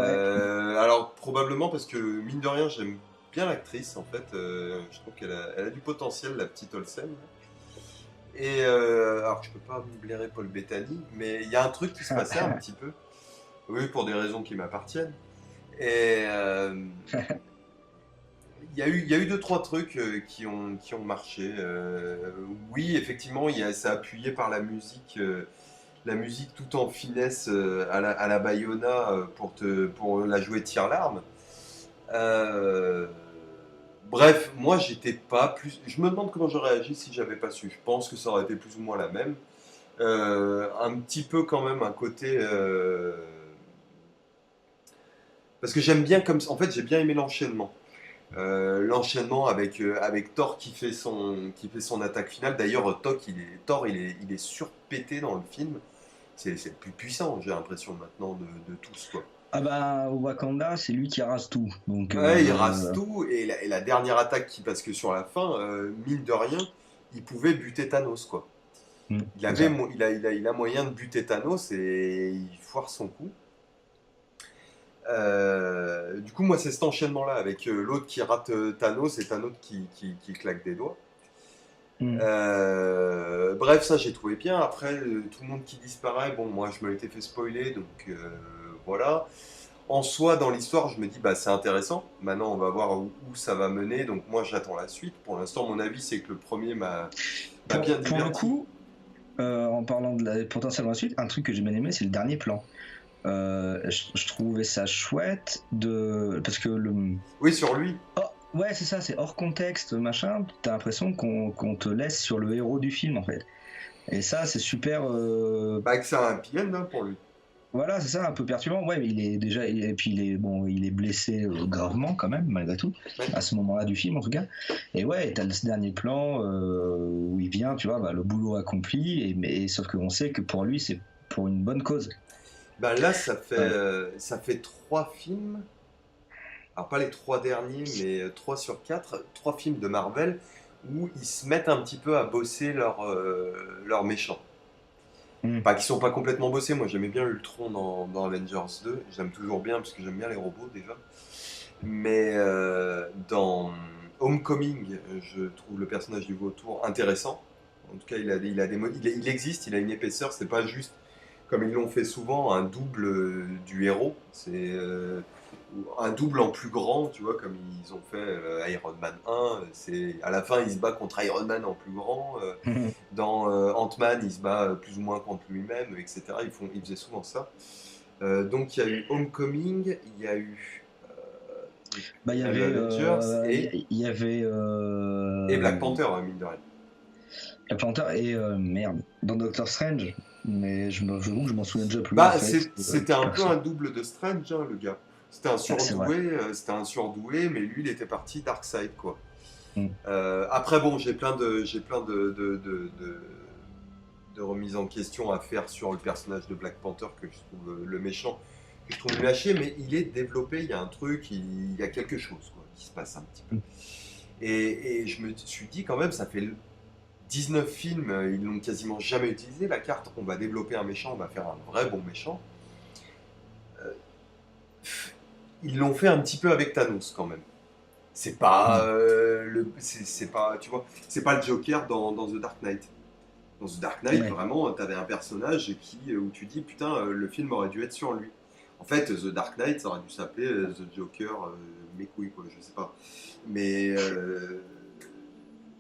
Alors probablement parce que mine de rien, j'aime bien l'actrice en fait. Je trouve elle a du potentiel, la petite Olsen. Et alors je peux pas me blairer Paul Bettany, mais il y a un truc qui se passait un petit peu. Oui, pour des raisons qui m'appartiennent. Et il y a eu deux, trois trucs qui ont marché. Oui, effectivement, c'est appuyé par la musique tout en finesse à la Bayona pour la jouer tire-larme. Euh, Bref, moi j'étais pas plus. Je me demande comment j'aurais agi si j'avais pas su. Je pense que ça aurait été plus ou moins la même. Un petit peu quand même un côté. Parce que j'aime bien comme. En fait, j'ai bien aimé l'enchaînement. L'enchaînement avec Thor qui fait son attaque finale. D'ailleurs, Thor, il est surpété dans le film. C'est le plus puissant, j'ai l'impression maintenant de tous quoi. Ah bah, au Wakanda, c'est lui qui rase tout. Donc, Ouais, il rase tout et la dernière attaque parce que sur la fin, mine de rien, il pouvait buter Thanos quoi. c'est ça. Il a moyen de buter Thanos et il foire son coup. Du coup, moi, c'est cet enchaînement-là avec l'autre qui rate Thanos et Thanos qui claque des doigts. Mm. Bref, ça j'ai trouvé bien. Après, tout le monde qui disparaît, bon, moi je me l'étais fait spoiler, donc voilà. En soi, dans l'histoire, je me dis, bah c'est intéressant. Maintenant, on va voir où ça va mener. Donc moi, j'attends la suite. Pour l'instant, mon avis, c'est que le premier m'a bien Pour le diverti. coup, en parlant de la potentiellement la suite, un truc que j'ai bien aimé, c'est le dernier plan. Je trouvais ça chouette parce que Oui, sur lui. ouais, c'est ça, c'est hors contexte, machin. T'as l'impression qu'on te laisse sur le héros du film, en fait. Et ça, c'est super. Bah, que c'est un happy end hein, pour lui. Voilà, c'est ça, un peu perturbant. Ouais, mais il est déjà, et puis il est blessé gravement quand même, malgré tout, Ouais. à ce moment-là du film en tout cas. Et ouais, t'as ce dernier plan où il vient, tu vois, bah, le boulot accompli, mais sauf qu'on sait que pour lui, c'est pour une bonne cause. Bah, là, Euh, ça fait trois films. Alors pas les trois derniers, mais 3 sur 4, trois films de Marvel où ils se mettent un petit peu à bosser leurs méchants. hmm. Pas qu'ils sont pas complètement bossés, moi j'aimais bien Ultron dans Avengers 2, j'aime toujours bien parce que j'aime bien les robots déjà. Mais dans Homecoming, je trouve le personnage du vautour intéressant. En tout cas, il existe, il a une épaisseur, c'est pas juste comme ils l'ont fait souvent, un double du héros. C'est un double en plus grand, tu vois, comme ils ont fait Iron Man 1. À la fin, il se bat contre Iron Man en plus grand. Dans Ant-Man, il se bat plus ou moins contre lui-même, etc. Ils faisaient souvent ça. Donc il y a eu Homecoming, il y a eu, Bah, il y il y a eu avait, Avengers il y avait et Black Panther, mine de rien. Black Panther et merde, dans Doctor Strange. Mais j'avoue que je m'en souviens déjà plus en Bah, fait c'était du un peu perso. un double de Strange, hein, le gars. C'est vrai. C'était un surdoué, mais lui, il était parti Darkseid, quoi. Hmm. Après, bon, j'ai plein de remises en question à faire sur le personnage de Black Panther que je trouve le méchant, que je trouve nul à chier, mais il est développé, il y a un truc, il y a quelque chose, quoi, qui se passe un petit peu. Et je me suis dit quand même, ça fait 19 films, ils n'ont quasiment jamais utilisé la carte. On va développer un méchant, on va faire un vrai bon méchant. Ils l'ont fait un petit peu avec Thanos quand même. C'est pas Hmm. c'est pas tu vois, c'est pas le Joker dans The Dark Knight. Dans The Dark Knight, Ouais. vraiment, t'avais un personnage où tu dis putain, le film aurait dû être sur lui. En fait, The Dark Knight, ça aurait dû s'appeler The Joker, mes couilles quoi, je sais pas. Mais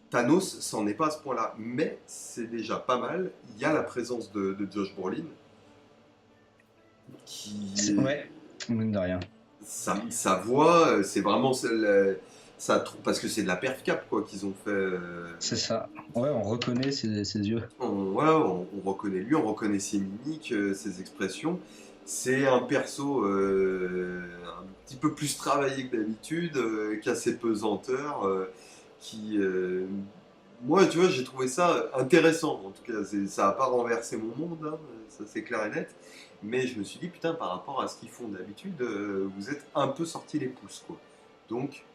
Thanos, c'en est pas à ce point-là, mais c'est déjà pas mal. Il y a la présence de Josh Brolin qui Ouais, mine de rien. sa voix, c'est vraiment parce que c'est de la perf cap quoi qu'ils ont fait. C'est ça. Ouais, on reconnaît ses yeux. On reconnaît lui, on reconnaît ses mimiques, ses expressions. C'est un perso un petit peu plus travaillé que d'habitude, qui a ses pesanteurs, qui, moi, tu vois, j'ai trouvé ça intéressant. En tout cas, ça n'a pas renversé mon monde, hein, ça c'est clair et net. Mais je me suis dit, putain, par rapport à ce qu'ils font d'habitude, vous êtes un peu sorti les pouces, quoi. Donc,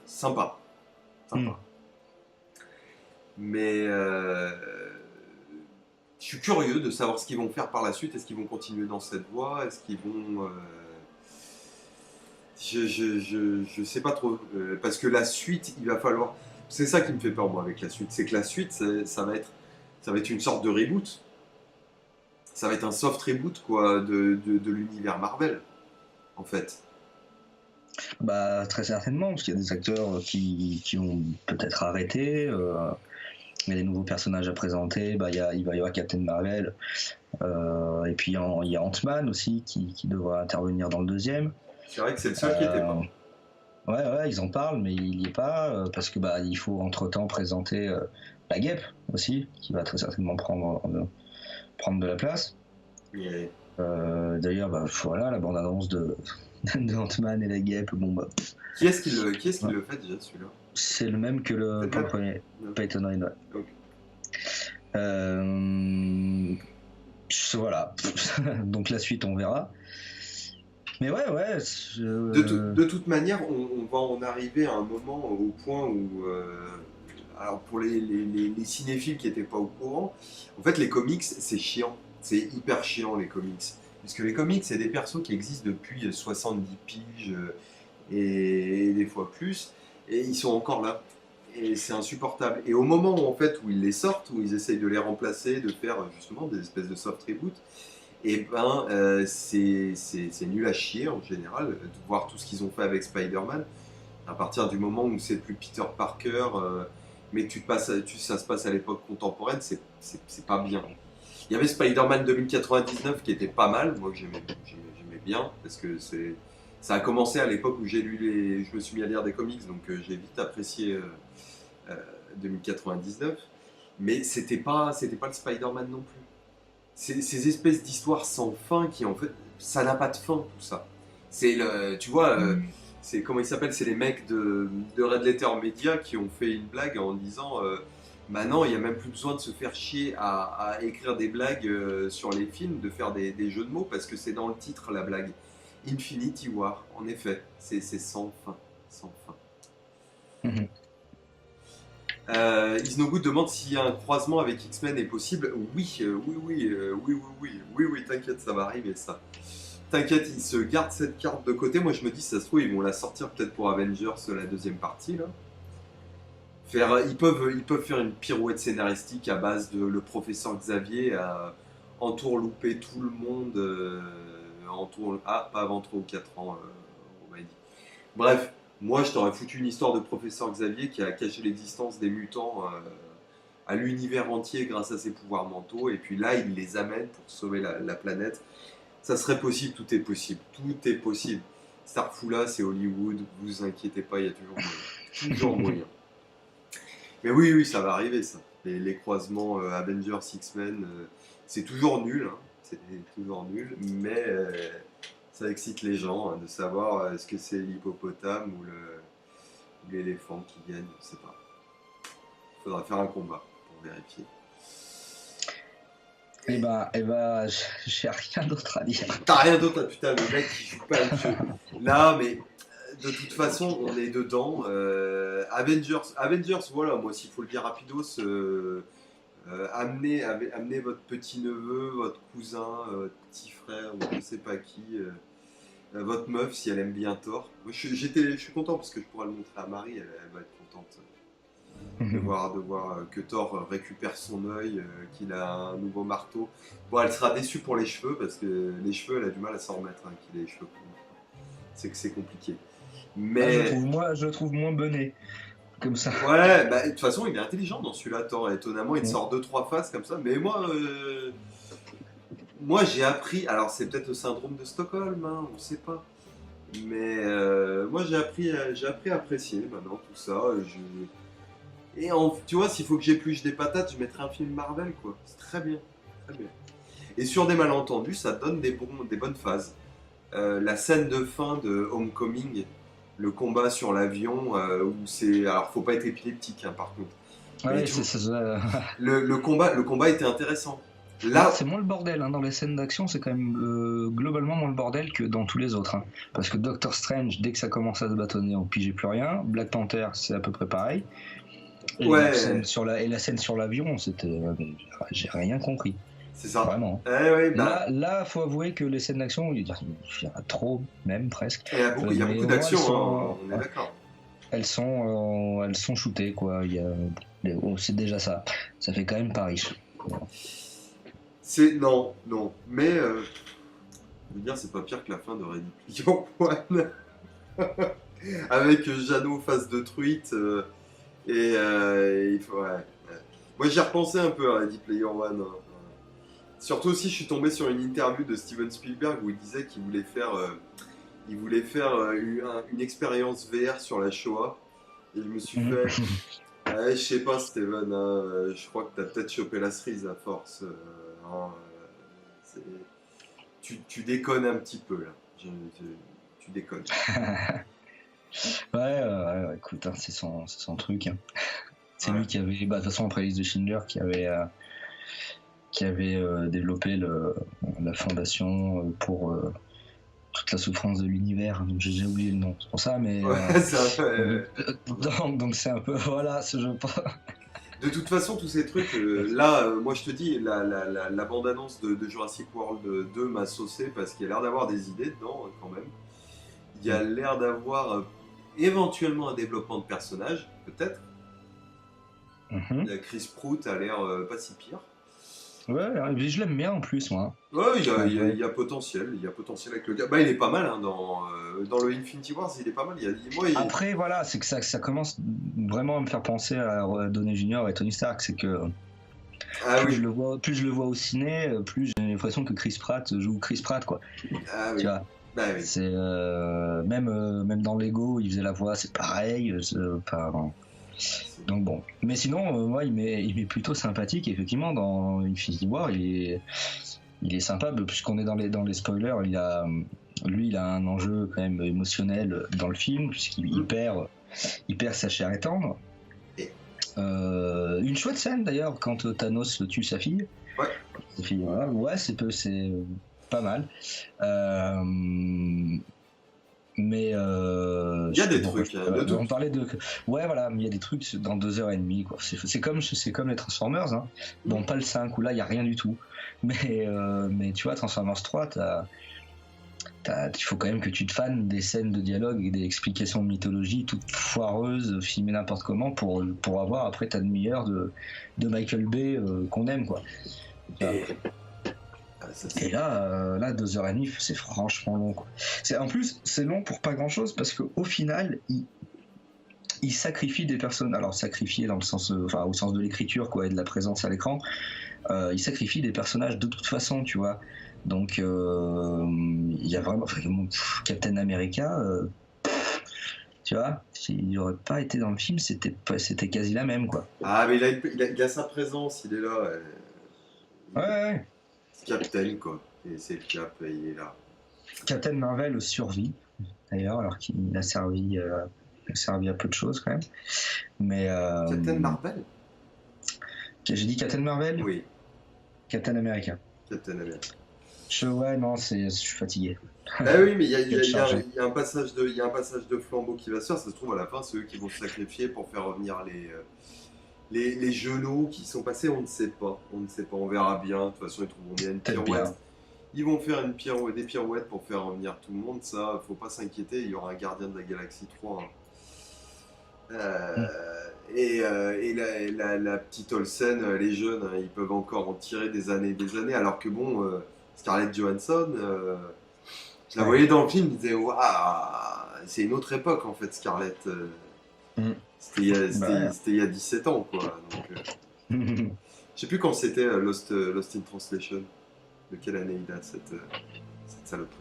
sympa. Mm. Sympa. Mais je suis curieux de savoir ce qu'ils vont faire par la suite. Est-ce qu'ils vont continuer dans cette voie? Est-ce qu'ils vont. Je sais pas trop. Parce que la suite, il va falloir. C'est ça qui me fait peur, moi, avec la suite. C'est que la suite, ça va être une sorte de reboot. Ça va être un soft reboot, quoi, de l'univers Marvel, en fait. Bah, très certainement, parce qu'il y a des acteurs qui ont peut-être arrêté. Il y a des nouveaux personnages à présenter. Bah, il va y avoir Captain Marvel. Et puis il y a Ant-Man aussi qui devra intervenir dans le deuxième. C'est vrai que c'est le seul qui était pas. Ouais, ils en parlent, mais il n'y est pas parce que bah il faut entre-temps présenter la guêpe aussi, qui va très certainement prendre de la place. Yeah. D'ailleurs, bah, voilà la bande-annonce de Ant-Man et la guêpe. Bon, bah, Qui est-ce qui le fait déjà, celui-là? c'est le même que le premier, Peyton Reed. Ouais. Ok. Voilà. Donc la suite, on verra. Mais ouais. De toute manière, on va en arriver à un moment au point où, alors pour les cinéphiles qui n'étaient pas au courant, en fait les comics c'est chiant, c'est hyper chiant les comics. Parce que les comics c'est des persos qui existent depuis 70 piges et des fois plus, et ils sont encore là. Et c'est insupportable. Et au moment où, en fait, où ils les sortent, où ils essayent de les remplacer, de faire justement des espèces de soft reboot, et ben c'est nul à chier en général de voir tout ce qu'ils ont fait avec Spider-Man. À partir du moment où c'est plus Peter Parker, mais que ça se passe à l'époque contemporaine, c'est pas bien. Il y avait Spider-Man 2099 qui était pas mal, moi que j'aimais bien, parce que ça a commencé à l'époque où je me suis mis à lire des comics, donc j'ai vite apprécié 2099, mais c'était pas le Spider-Man non plus. Ces espèces d'histoires sans fin qui en fait, ça n'a pas de fin tout ça. Tu vois, c'est comment ils s'appellent, c'est les mecs de Red Letter Media qui ont fait une blague en disant maintenant il n'y a même plus besoin de se faire chier à écrire des blagues sur les films, de faire des jeux de mots parce que c'est dans le titre la blague. Infinity War, en effet, c'est sans fin, sans fin. Mhm. Isnogood demande si un croisement avec X-Men est possible. Oui, t'inquiète, ça va arriver ça. T'inquiète, ils se gardent cette carte de côté. Moi, je me dis, ça se trouve, ils vont la sortir peut-être pour Avengers, la deuxième partie là. Ils peuvent faire une pirouette scénaristique à base de le professeur Xavier à entourlouper tout le monde pas avant 3 ou 4 ans, on m'a dit. Bref, moi je t'aurais foutu une histoire de professeur Xavier qui a caché l'existence des mutants à l'univers entier grâce à ses pouvoirs mentaux, et puis là il les amène pour sauver la planète. Ça serait possible, tout est possible, tout est possible. Starfoula, c'est Hollywood, vous inquiétez pas, il y a toujours moyen. Toujours moyen. Mais oui, ça va arriver ça. Les croisements Avengers, X-Men, c'est toujours nul, hein. C'est toujours nul, mais ça excite les gens hein, de savoir est-ce que c'est l'hippopotame ou l'éléphant qui gagne, je sais pas. Il faudra faire un combat pour vérifier. Et bah, j'ai rien d'autre à dire. T'as rien d'autre, putain, le mec qui joue pas le jeu. Là, mais de toute façon, on est dedans. Avengers, voilà, moi, s'il faut le dire rapidos, amenez votre petit-neveu, votre cousin, votre petit frère, ou je sais pas qui, votre meuf, si elle aime bien Thor. Moi, je suis content parce que je pourrais le montrer à Marie, elle va être contente de voir que Thor récupère son œil, qu'il a un nouveau marteau. Bon, elle sera déçue pour les cheveux parce que les cheveux, elle a du mal à s'en remettre, hein, qu'il ait les cheveux courts. C'est que c'est compliqué. Mais je le trouve moins bené comme ça. ouais, bah, de toute façon, il est intelligent dans celui-là, Thor. Étonnamment, il te sort 2-3 faces comme ça. Mais moi j'ai appris. Alors, c'est peut-être le syndrome de Stockholm, hein, on sait pas. Mais moi j'ai appris à apprécier maintenant tout ça. Tu vois, s'il faut que j'épluche des patates, je mettrais un film Marvel, quoi. C'est très bien, très bien. Et sur des malentendus, ça donne des bonnes phases. La scène de fin de Homecoming, le combat sur l'avion, où c'est. Alors, faut pas être épileptique, hein, par contre. Mais Ouais, tu vois, c'est le combat était intéressant. là, Là, c'est moins le bordel, hein. Dans les scènes d'action, c'est quand même globalement moins le bordel que dans tous les autres, hein. Parce que Doctor Strange, dès que ça commence à se bâtonner, on pigeait plus rien. Black Panther, c'est à peu près pareil. Et ouais, la scène sur l'avion, j'ai rien compris, c'est ça. vraiment. Ouais, bah, Là, faut avouer que les scènes d'action, il y en a trop, même presque. il y a Mais beaucoup au moins d'action, hein, on est d'accord. elles sont shootées, quoi. C'est déjà ça. Ça fait quand même pas riche. Non, non. Mais, je veux dire, c'est pas pire que la fin de Ready Player One. Avec Jeannot face de truite. Il faut, ouais. Moi, j'y repensé un peu à Ready Player One, hein. Surtout aussi, je suis tombé sur une interview de Steven Spielberg où il disait il voulait faire une expérience VR sur la Shoah. Et je me suis Mhm. fait, ouais, je sais pas, Steven, hein, je crois que t'as peut-être chopé la cerise à force. Hein, c'est- tu déconnes un petit peu là. Tu déconnes. Ouais, écoute, hein, c'est son truc, hein. C'est Ouais. lui qui avait, bah, de toute façon, après liste de Schindler, qui avait développé la fondation pour toute la souffrance de l'univers. Donc j'ai oublié le nom, c'est pour ça, mais Ouais, ça, donc c'est un peu voilà ce jeu. de toute façon, tous ces trucs, là, moi je te dis, la bande-annonce de Jurassic World 2 m'a saucé parce qu'il y a l'air d'avoir des idées dedans, quand même. Il y a l'air d'avoir éventuellement un développement de personnage, peut-être. Chris Prout a l'air pas si pire. Ouais, mais je l'aime bien en plus, moi. Ouais, Ouais. il y a potentiel. Il y a potentiel avec le gars. Bah, il est pas mal, hein, dans le Infinity Wars, il est pas mal. Après, voilà, c'est que ça commence vraiment à me faire penser à Downey Jr. et Tony Stark. C'est que Ah oui, plus je le vois au ciné, plus j'ai l'impression que Chris Pratt joue Chris Pratt, quoi. ah Tu oui. vois, Bah oui. c'est même dans Lego, il faisait la voix, c'est pareil. Donc bon. Mais sinon, moi, il m'est plutôt sympathique. Effectivement, dans Infinity War, il est sympa, puisqu'on est dans les spoilers. Lui, il a un enjeu quand même émotionnel dans le film, puisqu'il perd sa chair et tendre. Et- Une chouette scène d'ailleurs quand Thanos tue sa fille. Ouais. Sa fille, voilà. Ouais, c'est pas mal. Mais Il y a des trucs, hein, de on tout. parlait de ouais, voilà, mais il y a des trucs dans 2h30, quoi. C'est comme les Transformers, hein. Bon, pas le 5 où là il y a rien du tout, mais tu vois, Transformers 3, il faut quand même que tu te fanes des scènes de dialogue et des explications de mythologie toutes foireuses, filmées n'importe comment pour avoir après ta demi-heure de Michael Bay qu'on aime, quoi. Et, ça, Et là 2h30, c'est franchement long, quoi. En plus, c'est long pour pas grand chose parce qu'au final, il sacrifie des personnes. Alors, sacrifier dans le sens, enfin, au sens de l'écriture, quoi, et de la présence à l'écran, il sacrifie des personnages de toute façon, tu vois. Donc, il y a vraiment. Captain America, tu vois, s'il n'aurait pas été dans le film, c'était quasi la même, quoi. Ah, mais il a sa présence, il est là. Ouais. C'est Captain, quoi. Et c'est le Cap, il est là. Captain Marvel survit, d'ailleurs, alors qu'il a servi à peu de choses, quand même. Mais. Captain Marvel? J'ai dit Captain Marvel? Oui, Captain America. Captain America. Ouais, non, je suis fatigué. Ah oui, mais Je vais te charger. il y a un passage de flambeau qui va se faire. Ça se trouve, à la fin, c'est eux qui vont se sacrifier pour faire revenir les genoux qui sont passés. On ne sait pas. On ne sait pas. On verra bien. De toute façon, ils trouveront bien une Peut-être pirouette. bien. Ils vont faire des pirouettes pour faire revenir tout le monde. Ça, faut pas s'inquiéter. Il y aura un gardien de la galaxie 3, hein. Mm. La petite Olsen, les jeunes, hein, ils peuvent encore en tirer des années. Alors que bon, Scarlett Johansson, je la Ouais. voyais dans le film, je disais, waouh, c'est une autre époque en fait, Scarlett. Mm. C'était il y a 17 ans, quoi. Donc, Ouais. je sais plus quand c'était Lost in Translation. De quelle année il date cette saloperie.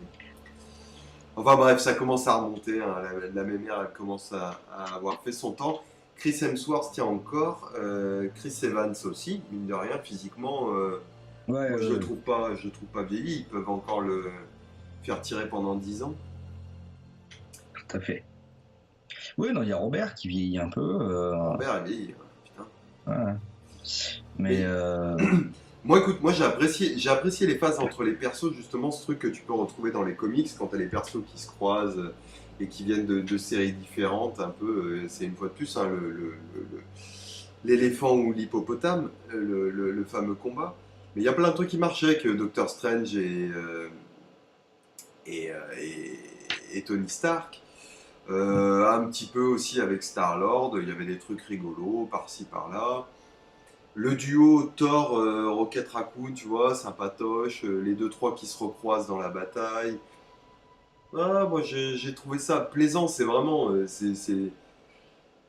Enfin bref, ça commence à remonter, hein. La mémère, elle commence à avoir fait son temps. Chris Hemsworth tient encore, Chris Evans aussi, mine de rien, physiquement, Ouais, moi je le trouve pas vieilli, ils peuvent encore le faire tirer pendant 10 ans. tout à fait. Oui, non, il y a Robert qui vieillit un peu. Robert est vieilli, hein, putain. Ouais. Mais Mais moi, écoute, moi j'ai apprécié les phases entre les persos, justement, ce truc que tu peux retrouver dans les comics, quand t'as les persos qui se croisent et qui viennent de séries différentes, un peu, c'est une fois de plus, hein, l'éléphant ou l'hippopotame, le fameux combat. Mais il y a plein de trucs qui marchaient avec Doctor Strange et, euh, et Tony Stark. Un petit peu aussi avec Star-Lord, il y avait des trucs rigolos par-ci par-là. Le duo Thor Rocket Raccoon, tu vois, sympatoche, les deux trois qui se recroisent dans la bataille. Ah, moi j'ai trouvé ça plaisant, c'est vraiment,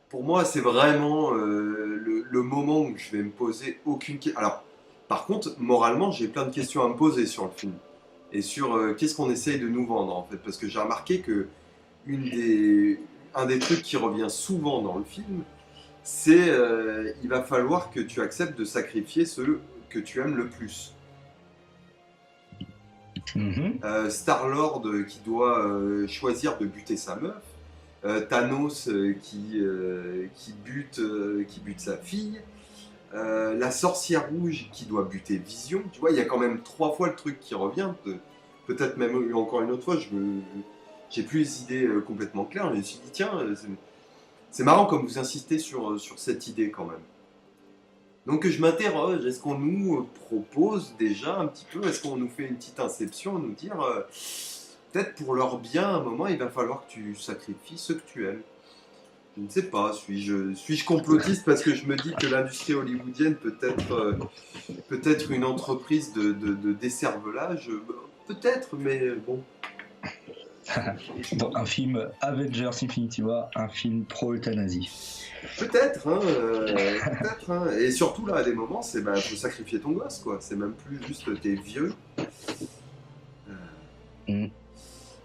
pour moi c'est vraiment le moment où je vais me poser aucune question. Alors, par contre, moralement, j'ai plein de questions à me poser sur le film et sur qu'est-ce qu'on essaye de nous vendre en fait, parce que j'ai remarqué que une des, un des trucs qui revient souvent dans le film, c'est il va falloir que tu acceptes de sacrifier ceux que tu aimes le plus. mhm. Star-Lord qui doit choisir de buter sa meuf, Thanos qui bute sa fille, la sorcière rouge qui doit buter Vision. Tu vois, il y a quand même 3 fois le truc qui revient. Peut-être même encore une autre fois, j'ai plus les idées complètement claires. Je me suis dit, tiens, c'est marrant comme vous insistez sur cette idée quand même. Donc je m'interroge, est-ce qu'on nous propose déjà un petit peu, est-ce qu'on nous fait une petite inception, nous dire, peut-être pour leur bien, à un moment, il va falloir que tu sacrifies ceux que tu aimes. Je ne sais pas, suis-je complotiste parce que je me dis que l'industrie hollywoodienne peut être une entreprise de décervelage. Peut-être, mais bon. Donc, un film Avengers Infinity War, un film pro-euthanasie. Peut-être, hein, peut-être, hein. Et surtout là, à des moments, c'est bah, faut sacrifier ton gosse, quoi. C'est même plus juste t'es vieux. Mm.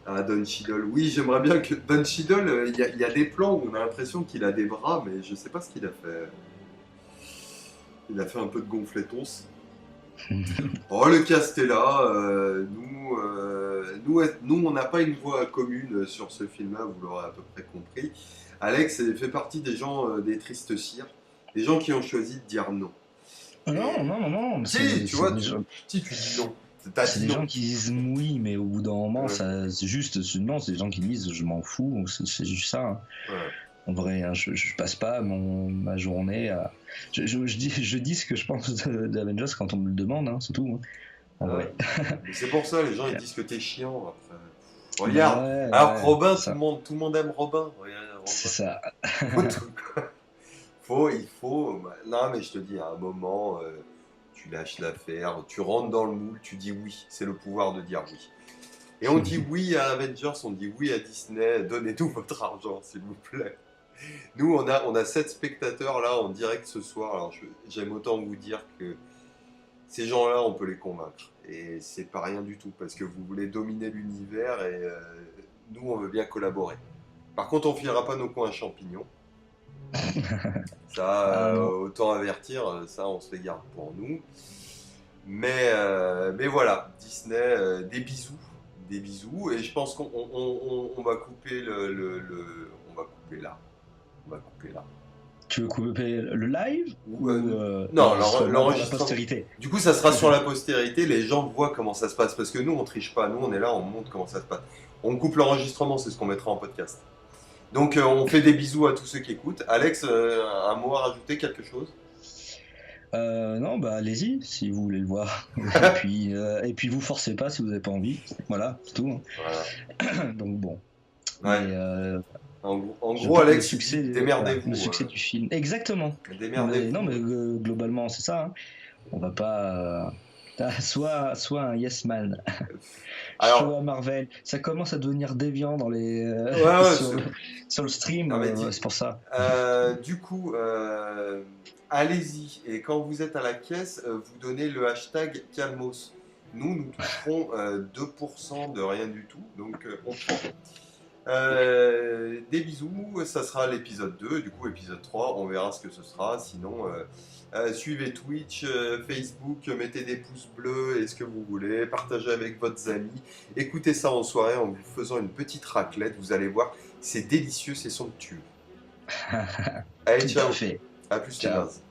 Ah, Don Cheadle, oui, j'aimerais bien que Don Cheadle, il y a des plans où on a l'impression qu'il a des bras, mais je sais pas ce qu'il a fait. Il a fait un peu de gonflettons. Oh, le cast est là. Nous, on n'a pas une voix commune sur ce film-là, vous l'aurez à peu près compris. Alex fait partie des gens des tristes cires, des gens qui ont choisi de dire non. Non, Et non, non, non, si, tu c'est vois, des gens, si tu dis non, t'as c'est dit des non. gens qui disent oui, mais au bout d'un moment, Ouais, ça, c'est juste, non, c'est des gens qui disent je m'en fous, c'est juste ça, hein. ouais. En vrai, hein, je passe pas ma journée à. Je dis ce que je pense d'Avengers quand on me le demande, hein, c'est tout, hein, en Ouais. vrai. Mais c'est pour ça, les gens ils disent que t'es chiant après. Bah Regarde, ouais, alors que ouais, Robin, c'est ça. tout le monde aime Robin. Regarde, C'est Robin. ça. Faut tout- il faut. Non, mais je te dis, à un moment, tu lâches l'affaire, tu rentres dans le moule, tu dis oui. C'est le pouvoir de dire oui. Et on dit oui à Avengers, on dit oui à Disney, donnez-nous votre argent, s'il vous plaît. Nous, on a 7 spectateurs là en direct ce soir. Alors, j'aime autant vous dire que ces gens-là, on peut les convaincre. Et c'est pas rien du tout, parce que vous voulez dominer l'univers et nous, on veut bien collaborer. Par contre, on filera pas nos coins à champignons. Ça, Ah non. autant avertir, ça, on se les garde pour nous. Mais voilà, Disney, des bisous. Des bisous. Et je pense qu'on va couper on va couper là. On va couper là. Tu veux couper le live Ou, ou non, l'enregistrement pour la l'enregistrement. postérité? Du coup, ça sera sur la postérité, les gens voient comment ça se passe. Parce que nous, on triche pas, nous, on est là, on montre comment ça se passe. On coupe l'enregistrement, c'est ce qu'on mettra en podcast. Donc, on fait des bisous à tous ceux qui écoutent. Alex, un mot à rajouter, quelque chose? Non, bah allez-y si vous voulez le voir. Et puis vous forcez pas si vous n'avez pas envie. Voilà, c'est tout, Voilà. hein. Donc bon. Ouais. Mais En je gros, pense que le Alex, il dit succès, voilà, le démerdez-vous. succès du film. Exactement. Mais non, Démerdez-vous. mais globalement, c'est ça, hein. On va pas. Soit un yes man, Alors, soit Marvel. Ça commence à devenir déviant dans les ouais, ouais, sur le stream. non, mais C'est pour ça. du coup, allez-y. Et quand vous êtes à la caisse, vous donnez le hashtag Calmos. nous toucherons 2% de rien du tout, donc on prend. Des bisous, ça sera l'épisode 2, du coup épisode 3, on verra ce que ce sera. Sinon, suivez Twitch, Facebook, mettez des pouces bleus et ce que vous voulez, partagez avec votre amis, écoutez ça en soirée en vous faisant une petite raclette, vous allez voir, c'est délicieux, c'est somptueux. Allez, Tout ciao, à fait. à plus les Ciao. nazes.